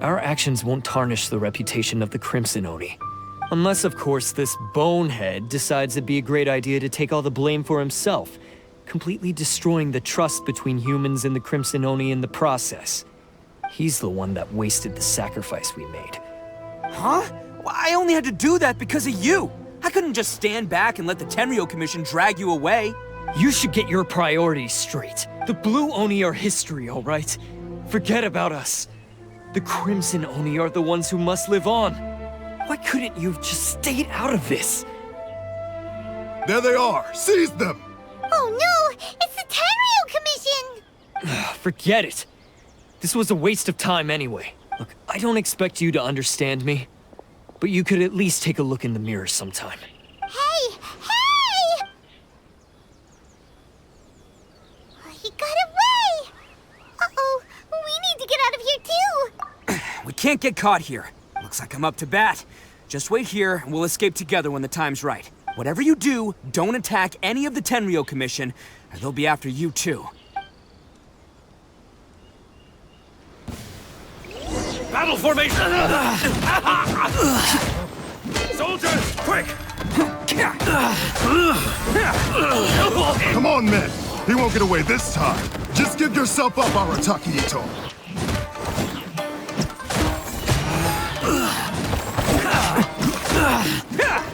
Our actions won't tarnish the reputation of the Crimson Oni. Unless, of course, this bonehead decides it'd be a great idea to take all the blame for himself, completely destroying the trust between humans and the Crimson Oni in the process. He's the one that wasted the sacrifice we made. Huh? Well, I only had to do that because of you. I couldn't just stand back and let the Tenryo Commission drag you away. You should get your priorities straight. The Blue Oni are history, all right? Forget about us. The Crimson Oni are the ones who must live on. Why couldn't you have just stayed out of this? There they are! Seize them! Oh no! It's the Tenryo Commission! Forget it. This was a waste of time anyway. Look, I don't expect you to understand me, but you could at least take a look in the mirror sometime. Hey! Hey! He got away! Uh-oh, we need to get out of here too! We can't get caught here. Looks like I'm up to bat. Just wait here, and we'll escape together when the time's right. Whatever you do, don't attack any of the Tenryo Commission, or they'll be after you too. Battle formation! Soldiers, quick! Come on, men! He won't get away this time! Just give yourself up, Arataki Itto!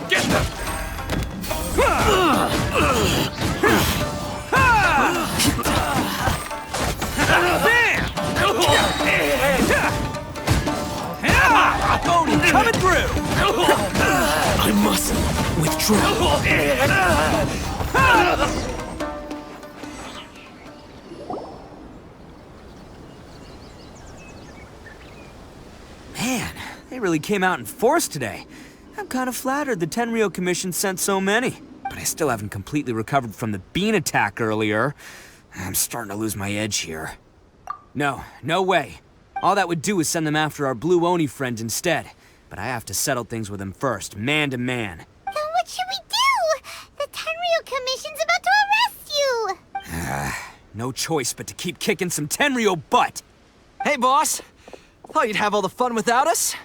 Get them! Oni coming through! I must Withdraw. Man, they really came out in force today. I'm kind of flattered the Tenryo Commission sent so many. But I still haven't completely recovered from the bean attack earlier. I'm starting to lose my edge here. No way. All that would do is send them after our Blue Oni friend instead. But I have to settle things with him first, man to man. Then what should we do? The Tenryo Commission's about to arrest you! No choice but to keep kicking some Tenryo butt! Hey, boss! Thought you'd have all the fun without us?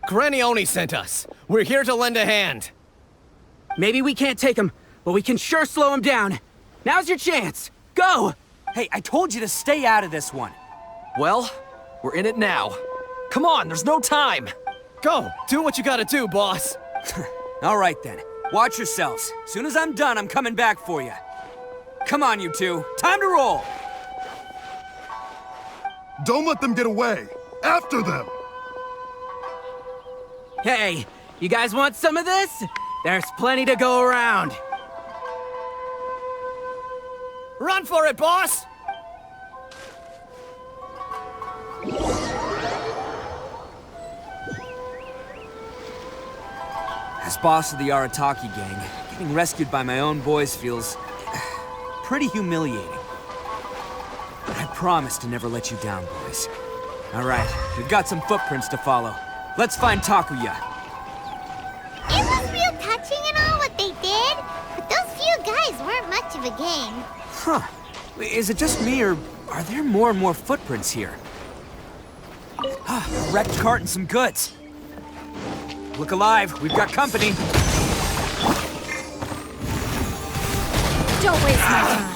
Granny Oni sent us. We're here to lend a hand. Maybe we can't take him, but we can sure slow him down. Now's your chance! Go! Hey, I told you to stay out of this one. Well, we're in it now. Come on, there's no time! Go, do what you gotta do, boss. All right then. Watch yourselves. Soon as I'm done, I'm coming back for you. Come on, you two. Time to roll! Don't let them get away! After them! Hey, you guys want some of this? There's plenty to go around. Run for it, boss! As boss of the Arataki gang, getting rescued by my own boys feels pretty humiliating. I promise to never let you down, boys. All right, we've got some footprints to follow. Let's find Takuya. It was real touching and all what they did, but those few guys weren't much of a gang. Huh. Is it just me, or are there more and more footprints here? A wrecked cart and some goods. Look alive, we've got company. Don't waste my time.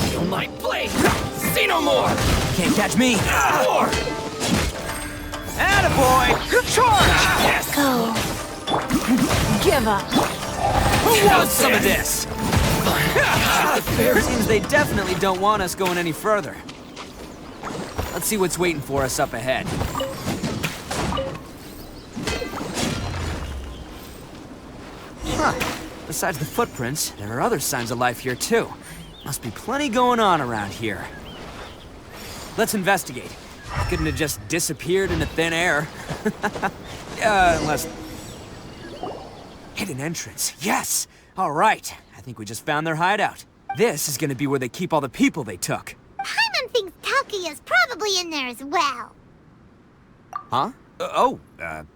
Feel my blade! See no more! Can't catch me. More! Attaboy! Good charge! Yes! Go. Give up. Who wants some of this? Seems they definitely don't want us going any further. Let's see what's waiting for us up ahead. Huh. Besides the footprints, there are other signs of life here too. Must be plenty going on around here. Let's investigate. Couldn't have just disappeared into thin air. Unless... Hidden entrance. Yes! All right. I think we just found their hideout. This is gonna be where they keep all the people they took. Paimon thinks Takuya's probably in there as well. Huh?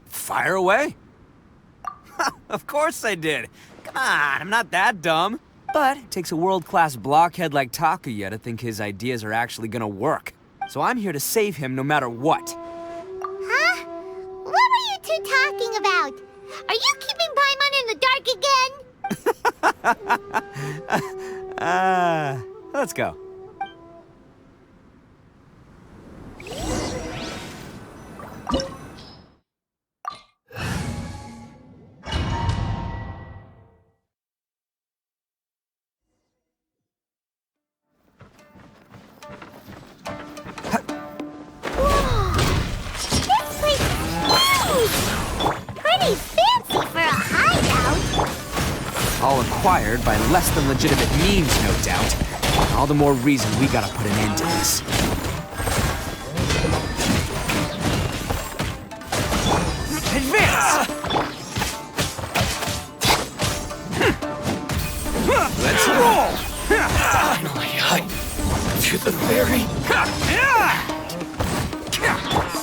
Fire away? Of course I did. Come on, I'm not that dumb. But it takes a world-class blockhead like Takuya to think his ideas are actually gonna work. So I'm here to save him no matter what. Huh? What were you two talking about? Are you keeping Paimon in the dark again? Let's go. Pretty fancy for a hideout. All acquired by less than legitimate means, no doubt. All the more reason we gotta put an end to this. Advance! Let's roll! Finally, to the very...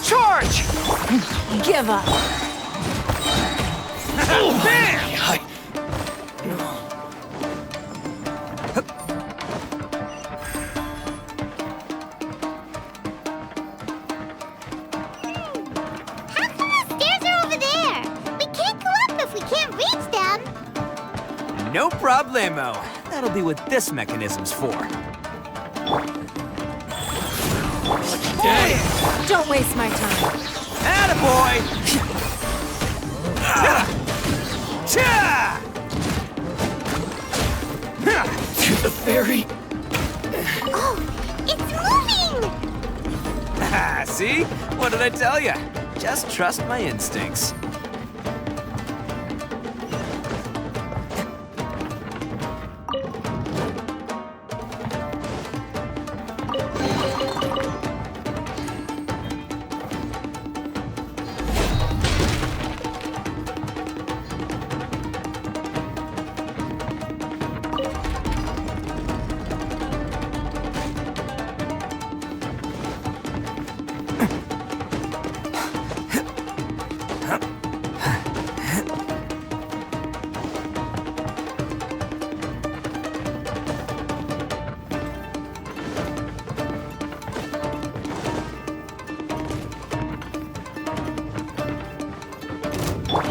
Charge! Give up. How come the stairs are over there? We can't go up if we can't reach them. No problemo. That'll be what this mechanism's for. Don't waste my time. Attaboy! To the very... Oh, it's moving! See? What did I tell you? Just trust my instincts.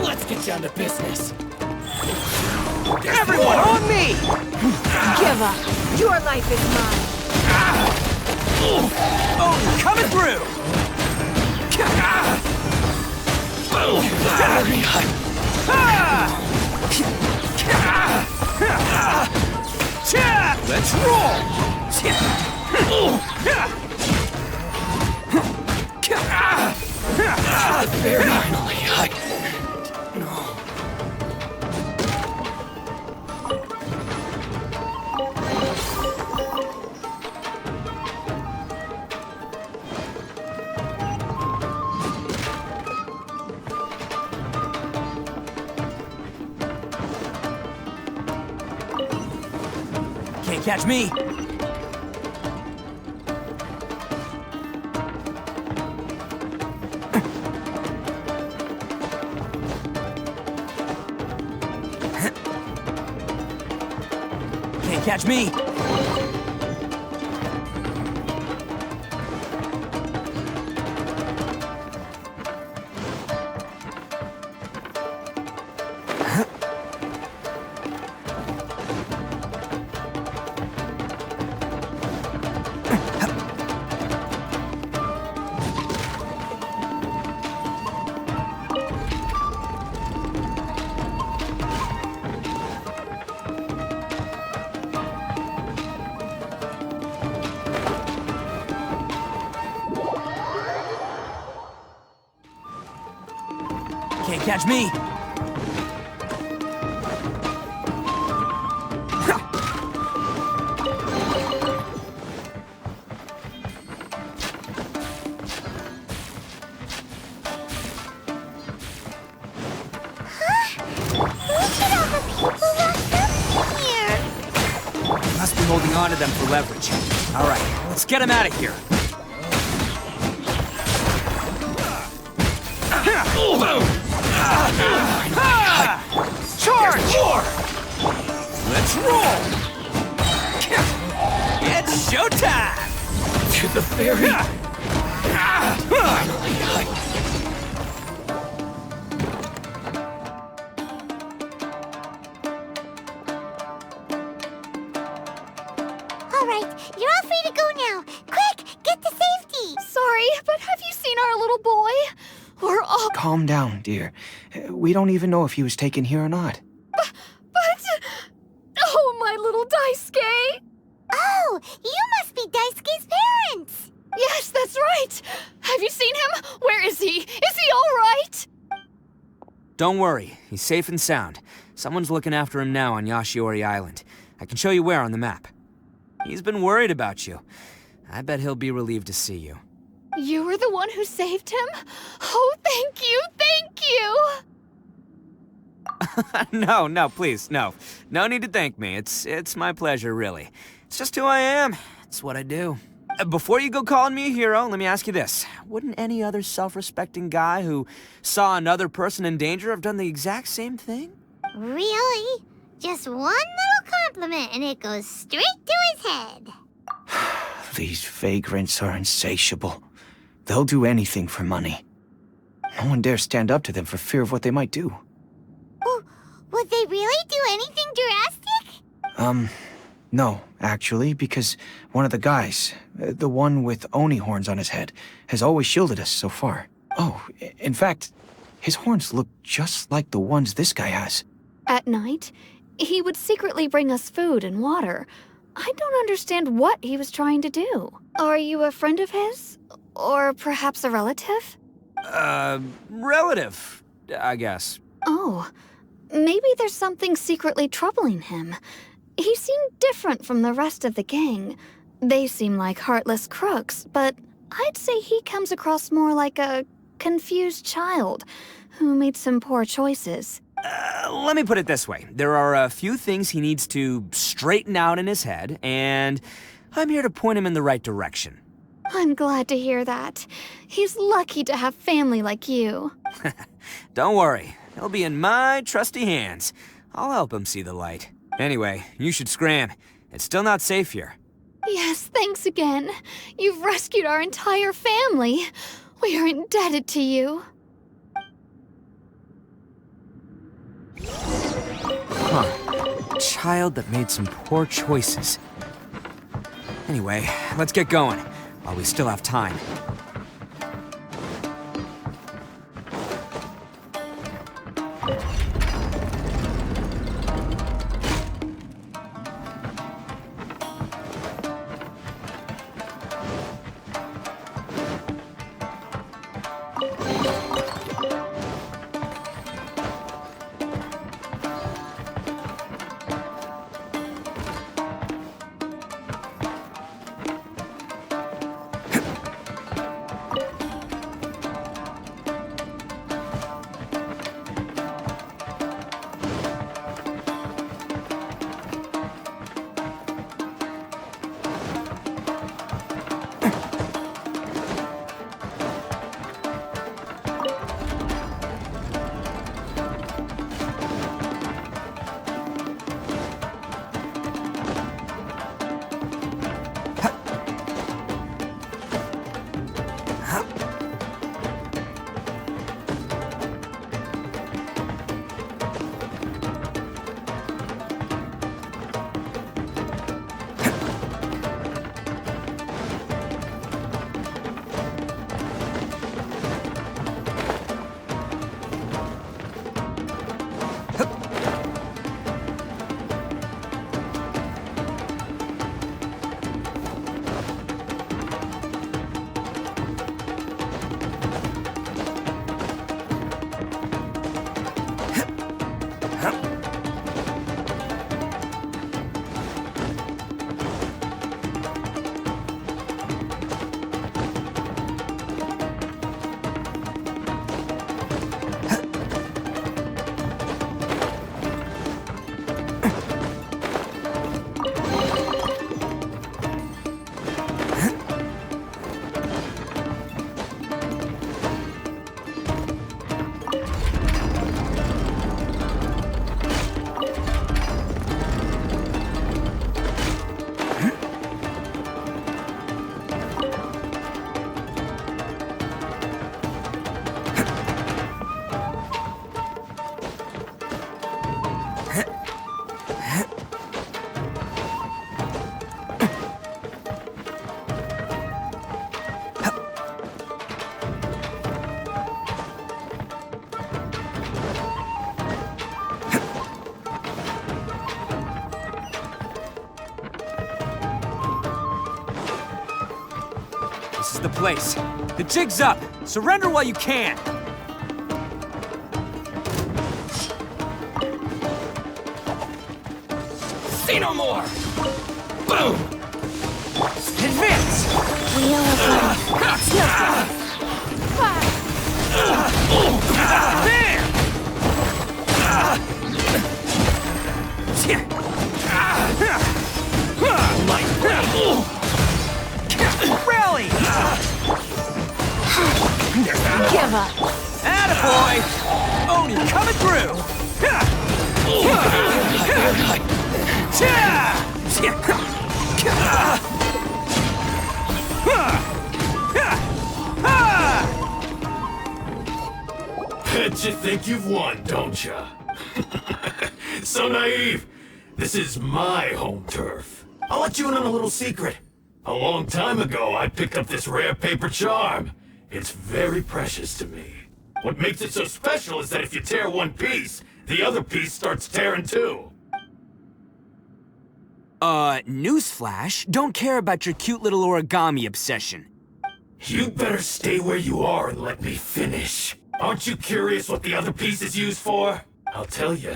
Let's get down to business. Everyone on me! Give up. Your life is mine. Oh, coming through! Let's roll! Finally, Can't catch me! Can't catch me! Can't catch me! Must be holding on to them for leverage. All right, let's get them out of here. Charge! Let's roll! It's showtime! To the ferry. All right, you're all free to go now. Quick, get to safety. Sorry, but have you seen our little boy? We're all... Calm down, dear. We don't even know if he was taken here or not. But... Oh, my little Daisuke! Oh, you must be Daisuke's parents. Yes, that's right! Have you seen him? Where is he? Is he all right? Don't worry, he's safe and sound. Someone's looking after him now on Yashiori Island. I can show you where on the map. He's been worried about you. I bet he'll be relieved to see you. You were the one who saved him? Oh, thank you, thank you! No, please, no. No need to thank me. It's my pleasure, really. It's just who I am. It's what I do. Before you go calling me a hero, let me ask you this. Wouldn't any other self-respecting guy who saw another person in danger have done the exact same thing? Really? Just one little compliment and it goes straight to his head. These vagrants are insatiable. They'll do anything for money. No one dares stand up to them for fear of what they might do. Would they really do anything drastic? No, actually, because one of the guys, the one with Oni horns on his head, has always shielded us so far. Oh, in fact, his horns look just like the ones this guy has. At night, he would secretly bring us food and water. I don't understand what he was trying to do. Are you a friend of his? Or perhaps a relative? Relative, I guess. Oh, maybe there's something secretly troubling him. He seemed different from the rest of the gang. They seem like heartless crooks, but I'd say he comes across more like a confused child who made some poor choices. Let me put it this way. There are a few things he needs to straighten out in his head, and I'm here to point him in the right direction. I'm glad to hear that. He's lucky to have family like you. Don't worry. He'll be in my trusty hands. I'll help him see the light. Anyway, you should scram. It's still not safe here. Yes, thanks again. You've rescued our entire family. We are indebted to you. Huh. Child that made some poor choices. Anyway, let's get going, while we still have time. This is the place. The jig's up. Surrender while you can. See no more! Boom! Advance! We all have it's Rally! Give up. Attaboy! Oni coming through! Bet you think you've won, don't ya? So naive. This is my home turf. I'll let you in on a little secret. A long time ago, I picked up this rare paper charm. It's very precious to me. What makes it so special is that if you tear one piece, the other piece starts tearing too. Newsflash, don't care about your cute little origami obsession. You'd better stay where you are and let me finish. Aren't you curious what the other piece is used for? I'll tell you.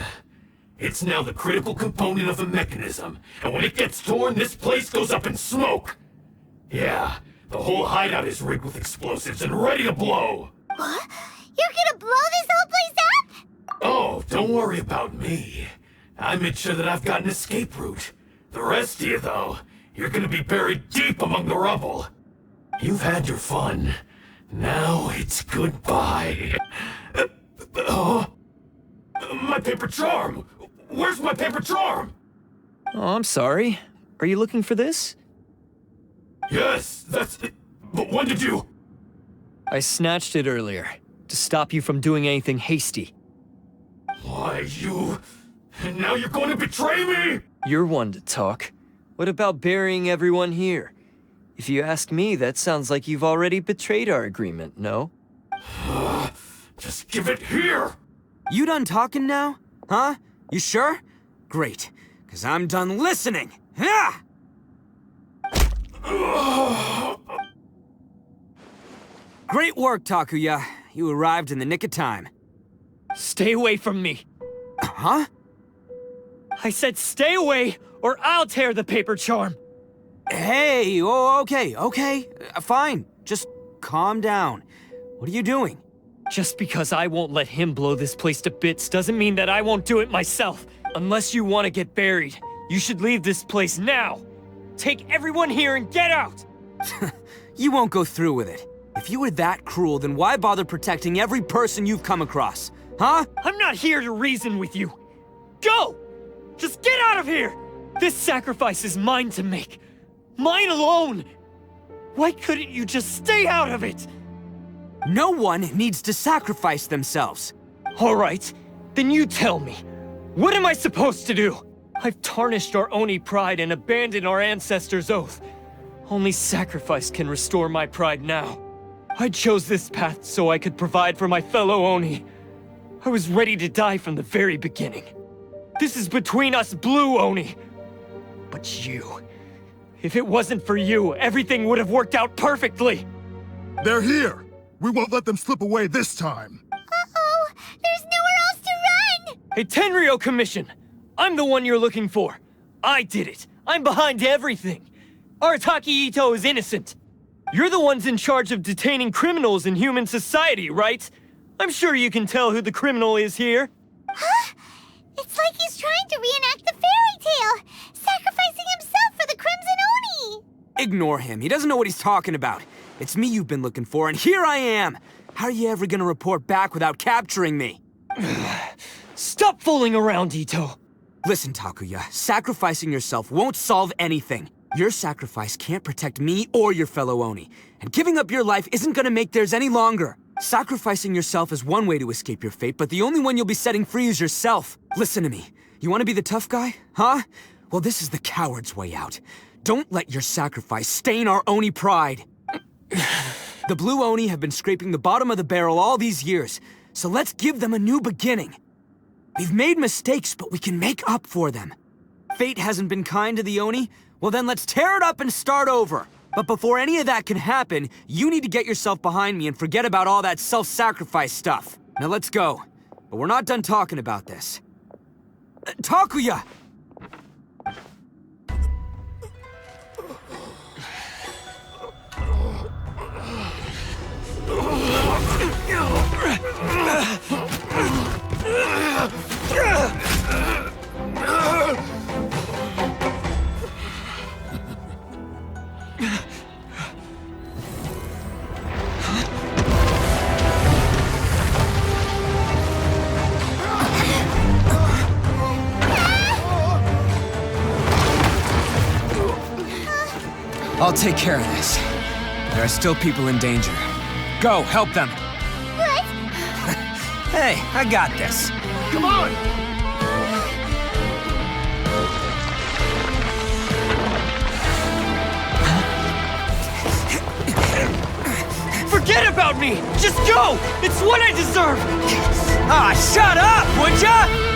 It's now the critical component of the mechanism, and when it gets torn, this place goes up in smoke. Yeah, the whole hideout is rigged with explosives and ready to blow. What? You're gonna blow this whole place up? Oh, don't worry about me. I made sure that I've got an escape route. The rest of you, though, you're gonna be buried deep among the rubble. You've had your fun. Now it's goodbye. My paper charm! Where's my paper charm? Oh, I'm sorry. Are you looking for this? Yes, that's it. But when did you... I snatched it earlier, to stop you from doing anything hasty. Why, you... And now you're going to betray me? You're one to talk. What about burying everyone here? If you ask me, that sounds like you've already betrayed our agreement, no? Just give it here! You done talking now? Huh? You sure? Great, because I'm done listening. Ha! Great work, Takuya. You arrived in the nick of time. Stay away from me. Huh? I said stay away, or I'll tear the paper charm. Hey, okay. Fine. Just calm down. What are you doing? Just because I won't let him blow this place to bits doesn't mean that I won't do it myself. Unless you want to get buried, you should leave this place now. Take everyone here and get out! You won't go through with it. If you were that cruel, then why bother protecting every person you've come across? Huh? I'm not here to reason with you. Go! Just get out of here! This sacrifice is mine to make. Mine alone! Why couldn't you just stay out of it? No one needs to sacrifice themselves. All right, then you tell me. What am I supposed to do? I've tarnished our Oni pride and abandoned our ancestors' oath. Only sacrifice can restore my pride now. I chose this path so I could provide for my fellow Oni. I was ready to die from the very beginning. This is between us Blue Oni. But you... If it wasn't for you, everything would have worked out perfectly! They're here! We won't let them slip away this time! Uh-oh! There's nowhere else to run! Hey, Tenryo Commission! I'm the one you're looking for. I did it. I'm behind everything. Arataki Itto is innocent. You're the ones in charge of detaining criminals in human society, right? I'm sure you can tell who the criminal is here. Huh? It's like he's trying to reenact the fairy tale, sacrificing himself for the Crimson Oni! Ignore him. He doesn't know what he's talking about. It's me you've been looking for, and here I am! How are you ever gonna report back without capturing me? Stop fooling around, Itto! Listen, Takuya, sacrificing yourself won't solve anything. Your sacrifice can't protect me or your fellow Oni, and giving up your life isn't gonna make theirs any longer. Sacrificing yourself is one way to escape your fate, but the only one you'll be setting free is yourself. Listen to me. You want to be the tough guy? Huh? Well, this is the coward's way out. Don't let your sacrifice stain our Oni pride. The Blue Oni have been scraping the bottom of the barrel all these years, so let's give them a new beginning. We've made mistakes, but we can make up for them. Fate hasn't been kind to the Oni? Well then let's tear it up and start over. But before any of that can happen, you need to get yourself behind me and forget about all that self-sacrifice stuff. Now let's go. But we're not done talking about this. Takuya! I'll take care of this. There are still people in danger. Go, help them. What? Hey, I got this. Come on! Forget about me! Just go! It's what I deserve! Ah, shut up, would ya?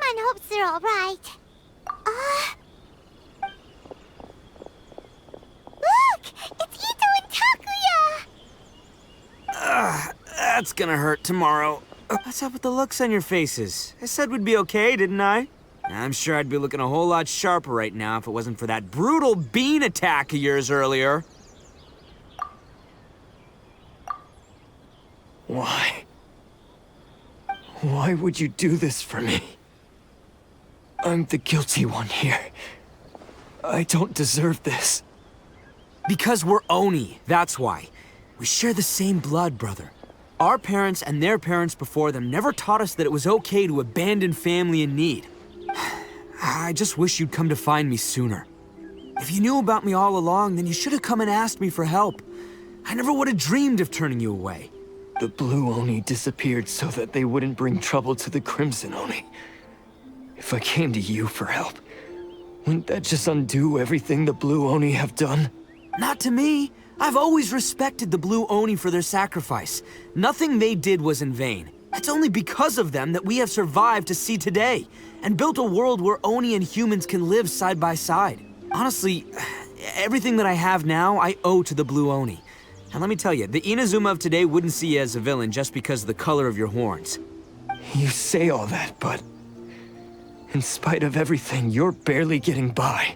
Everyone hopes they're all right. Look! It's Itto and Takuya! That's gonna hurt tomorrow. What's up with the looks on your faces? I said we'd be okay, didn't I? I'm sure I'd be looking a whole lot sharper right now if it wasn't for that brutal bean attack of yours earlier. Why? Why would you do this for me? I'm the guilty one here. I don't deserve this. Because we're Oni, that's why. We share the same blood, brother. Our parents and their parents before them never taught us that it was okay to abandon family in need. I just wish you'd come to find me sooner. If you knew about me all along, then you should have come and asked me for help. I never would have dreamed of turning you away. The Blue Oni disappeared so that they wouldn't bring trouble to the Crimson Oni. If I came to you for help, wouldn't that just undo everything the Blue Oni have done? Not to me. I've always respected the Blue Oni for their sacrifice. Nothing they did was in vain. It's only because of them that we have survived to see today, and built a world where Oni and humans can live side by side. Honestly, everything that I have now, I owe to the Blue Oni. And let me tell you, the Inazuma of today wouldn't see you as a villain just because of the color of your horns. You say all that, but in spite of everything, you're barely getting by.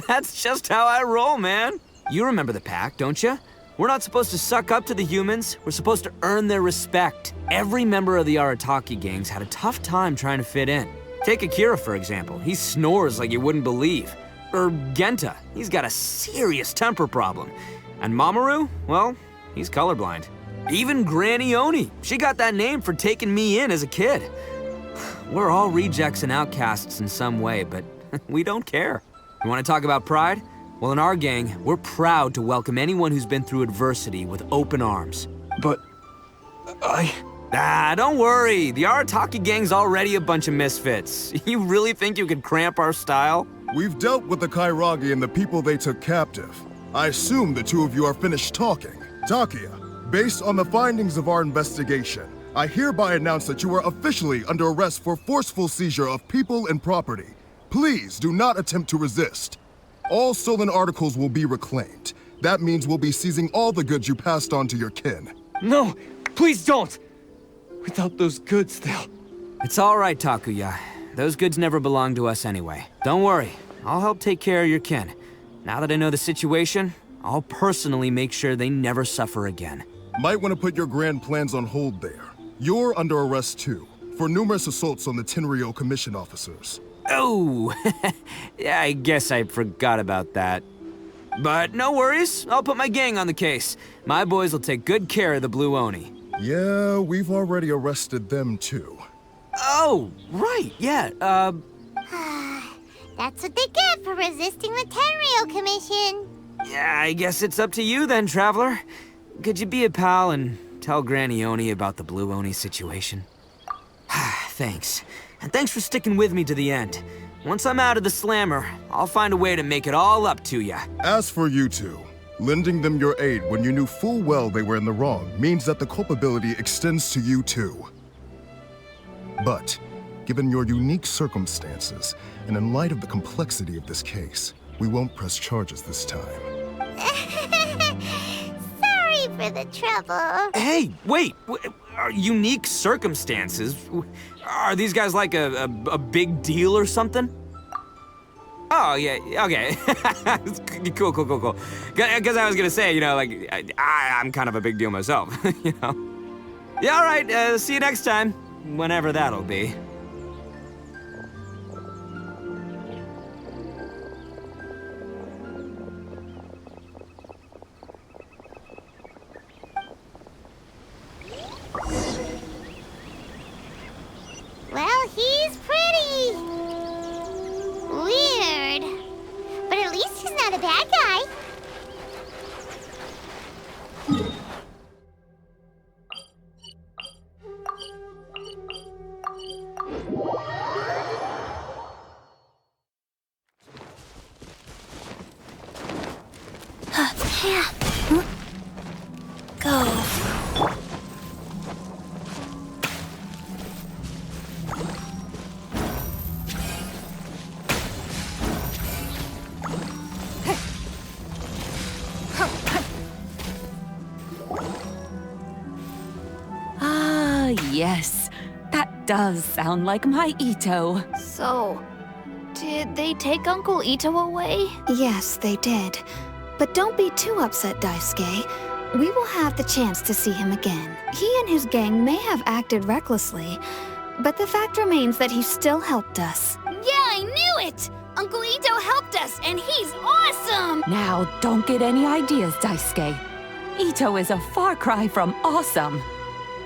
That's just how I roll, man. You remember the pact, don't you? We're not supposed to suck up to the humans. We're supposed to earn their respect. Every member of the Arataki gangs had a tough time trying to fit in. Take Akira, for example. He snores like you wouldn't believe. Or Genta. He's got a serious temper problem. And Mamoru? Well, he's colorblind. Even Granny Oni. She got that name for taking me in as a kid. We're all rejects and outcasts in some way, but we don't care. You want to talk about pride? Well, in our gang, we're proud to welcome anyone who's been through adversity with open arms. But don't worry. The Arataki gang's already a bunch of misfits. You really think you could cramp our style? We've dealt with the Kairagi and the people they took captive. I assume the two of you are finished talking. Takuya, based on the findings of our investigation, I hereby announce that you are officially under arrest for forceful seizure of people and property. Please do not attempt to resist. All stolen articles will be reclaimed. That means we'll be seizing all the goods you passed on to your kin. No, please don't! Without those goods, they'll... It's all right, Takuya. Those goods never belonged to us anyway. Don't worry, I'll help take care of your kin. Now that I know the situation, I'll personally make sure they never suffer again. Might want to put your grand plans on hold there. You're under arrest too, for numerous assaults on the Tenryo Commission officers. Oh, yeah, I guess I forgot about that. But no worries, I'll put my gang on the case. My boys will take good care of the Blue Oni. Yeah, we've already arrested them too. Oh, right, yeah, That's what they get for resisting the Tenryo Commission. Yeah, I guess it's up to you then, Traveler. Could you be a pal and tell Granny Oni about the Blue Oni situation? Thanks. And thanks for sticking with me to the end. Once I'm out of the slammer, I'll find a way to make it all up to ya. As for you two, lending them your aid when you knew full well they were in the wrong means that the culpability extends to you too. But, given your unique circumstances, and in light of the complexity of this case, we won't press charges this time. Sorry for the trouble. Hey, wait! Unique circumstances? Are these guys like a big deal or something? Oh, yeah, okay. Cool. Because I was gonna say, you know, like, I'm kind of a big deal myself, you know? Yeah, all right, see you next time. Whenever that'll be. Well, he's pretty. Weird. But at least he's not a bad guy. Go. yes. That does sound like my Itto. So, did they take Uncle Itto away? Yes, they did. But don't be too upset, Daisuke. We will have the chance to see him again. He and his gang may have acted recklessly, but the fact remains that he still helped us. Yeah, I knew it! Uncle Itto helped us, and he's awesome! Now, don't get any ideas, Daisuke. Itto is a far cry from awesome.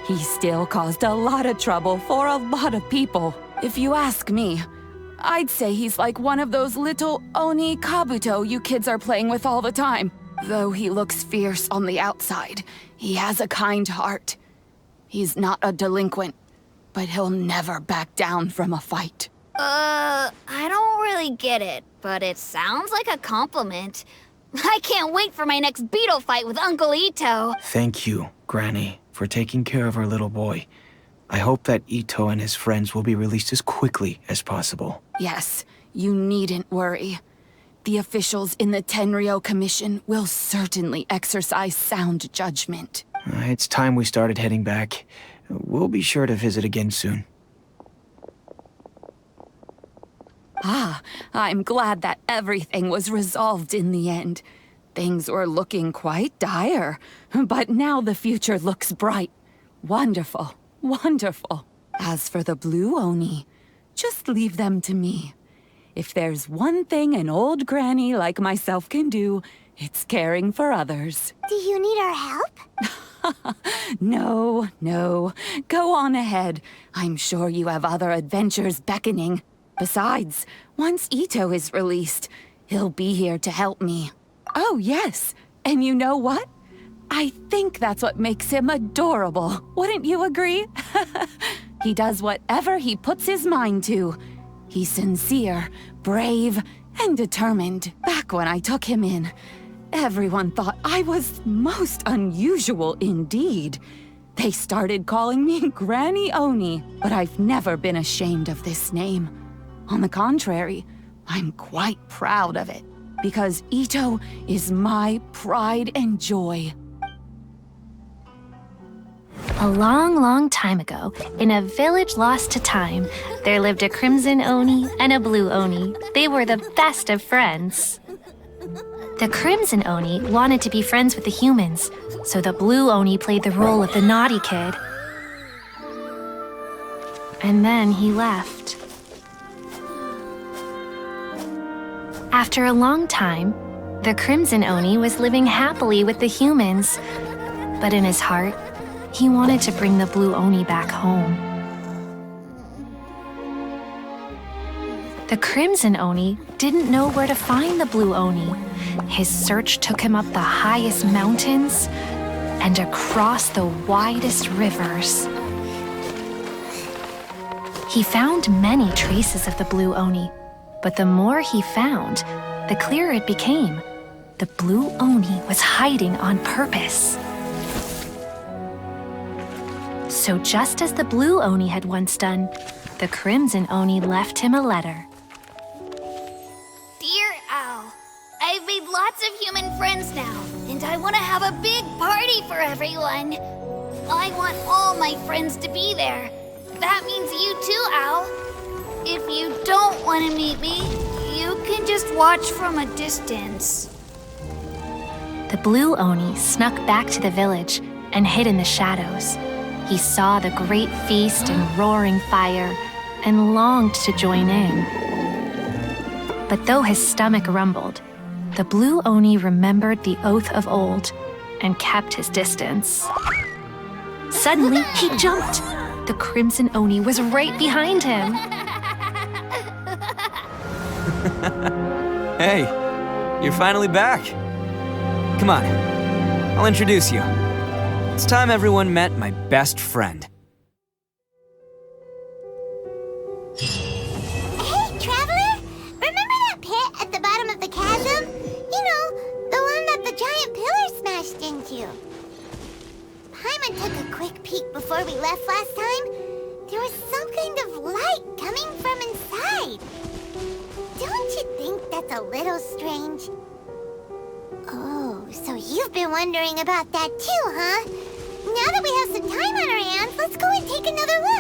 He still caused a lot of trouble for a lot of people. If you ask me, I'd say he's like one of those little Oni Kabuto you kids are playing with all the time. Though he looks fierce on the outside, he has a kind heart. He's not a delinquent, but he'll never back down from a fight. I don't really get it, but it sounds like a compliment. I can't wait for my next beetle fight with Uncle Itto. Thank you, Granny, for taking care of our little boy. I hope that Itto and his friends will be released as quickly as possible. Yes, you needn't worry. The officials in the Tenryo Commission will certainly exercise sound judgment. It's time we started heading back. We'll be sure to visit again soon. Ah, I'm glad that everything was resolved in the end. Things were looking quite dire, but now the future looks bright. Wonderful, wonderful. As for the Blue Oni, just leave them to me. If there's one thing an old granny like myself can do, it's caring for others. Do you need our help? No, no. Go on ahead. I'm sure you have other adventures beckoning. Besides, once Itto is released, he'll be here to help me. Oh, yes. And you know what? I think that's what makes him adorable. Wouldn't you agree? He does whatever he puts his mind to. He's sincere, brave, and determined. Back when I took him in, everyone thought I was most unusual indeed. They started calling me Granny Oni, but I've never been ashamed of this name. On the contrary, I'm quite proud of it, because Itto is my pride and joy. A long, long time ago, in a village lost to time, there lived a Crimson Oni and a Blue Oni. They were the best of friends. The Crimson Oni wanted to be friends with the humans, so the Blue Oni played the role of the naughty kid. And then he left. After a long time, the Crimson Oni was living happily with the humans, but in his heart, he wanted to bring the Blue Oni back home. The Crimson Oni didn't know where to find the Blue Oni. His search took him up the highest mountains and across the widest rivers. He found many traces of the Blue Oni, but the more he found, the clearer it became. The Blue Oni was hiding on purpose. So just as the Blue Oni had once done, the Crimson Oni left him a letter. Dear Owl, I've made lots of human friends now, and I want to have a big party for everyone. I want all my friends to be there. That means you too, Owl. If you don't want to meet me, you can just watch from a distance. The Blue Oni snuck back to the village and hid in the shadows. He saw the great feast and roaring fire and longed to join in. But though his stomach rumbled, the Blue Oni remembered the oath of old and kept his distance. Suddenly, he jumped. The Crimson Oni was right behind him. Hey, you're finally back. Come on, I'll introduce you. It's time everyone met my best friend. Hey, Traveler! Remember that pit at the bottom of the chasm? You know, the one that the giant pillar smashed into. Paimon took a quick peek before we left last time. There was some kind of light coming from inside. Don't you think that's a little strange? Oh, so you've been wondering about that too, huh? Now that we have some time on our hands, let's go and take another another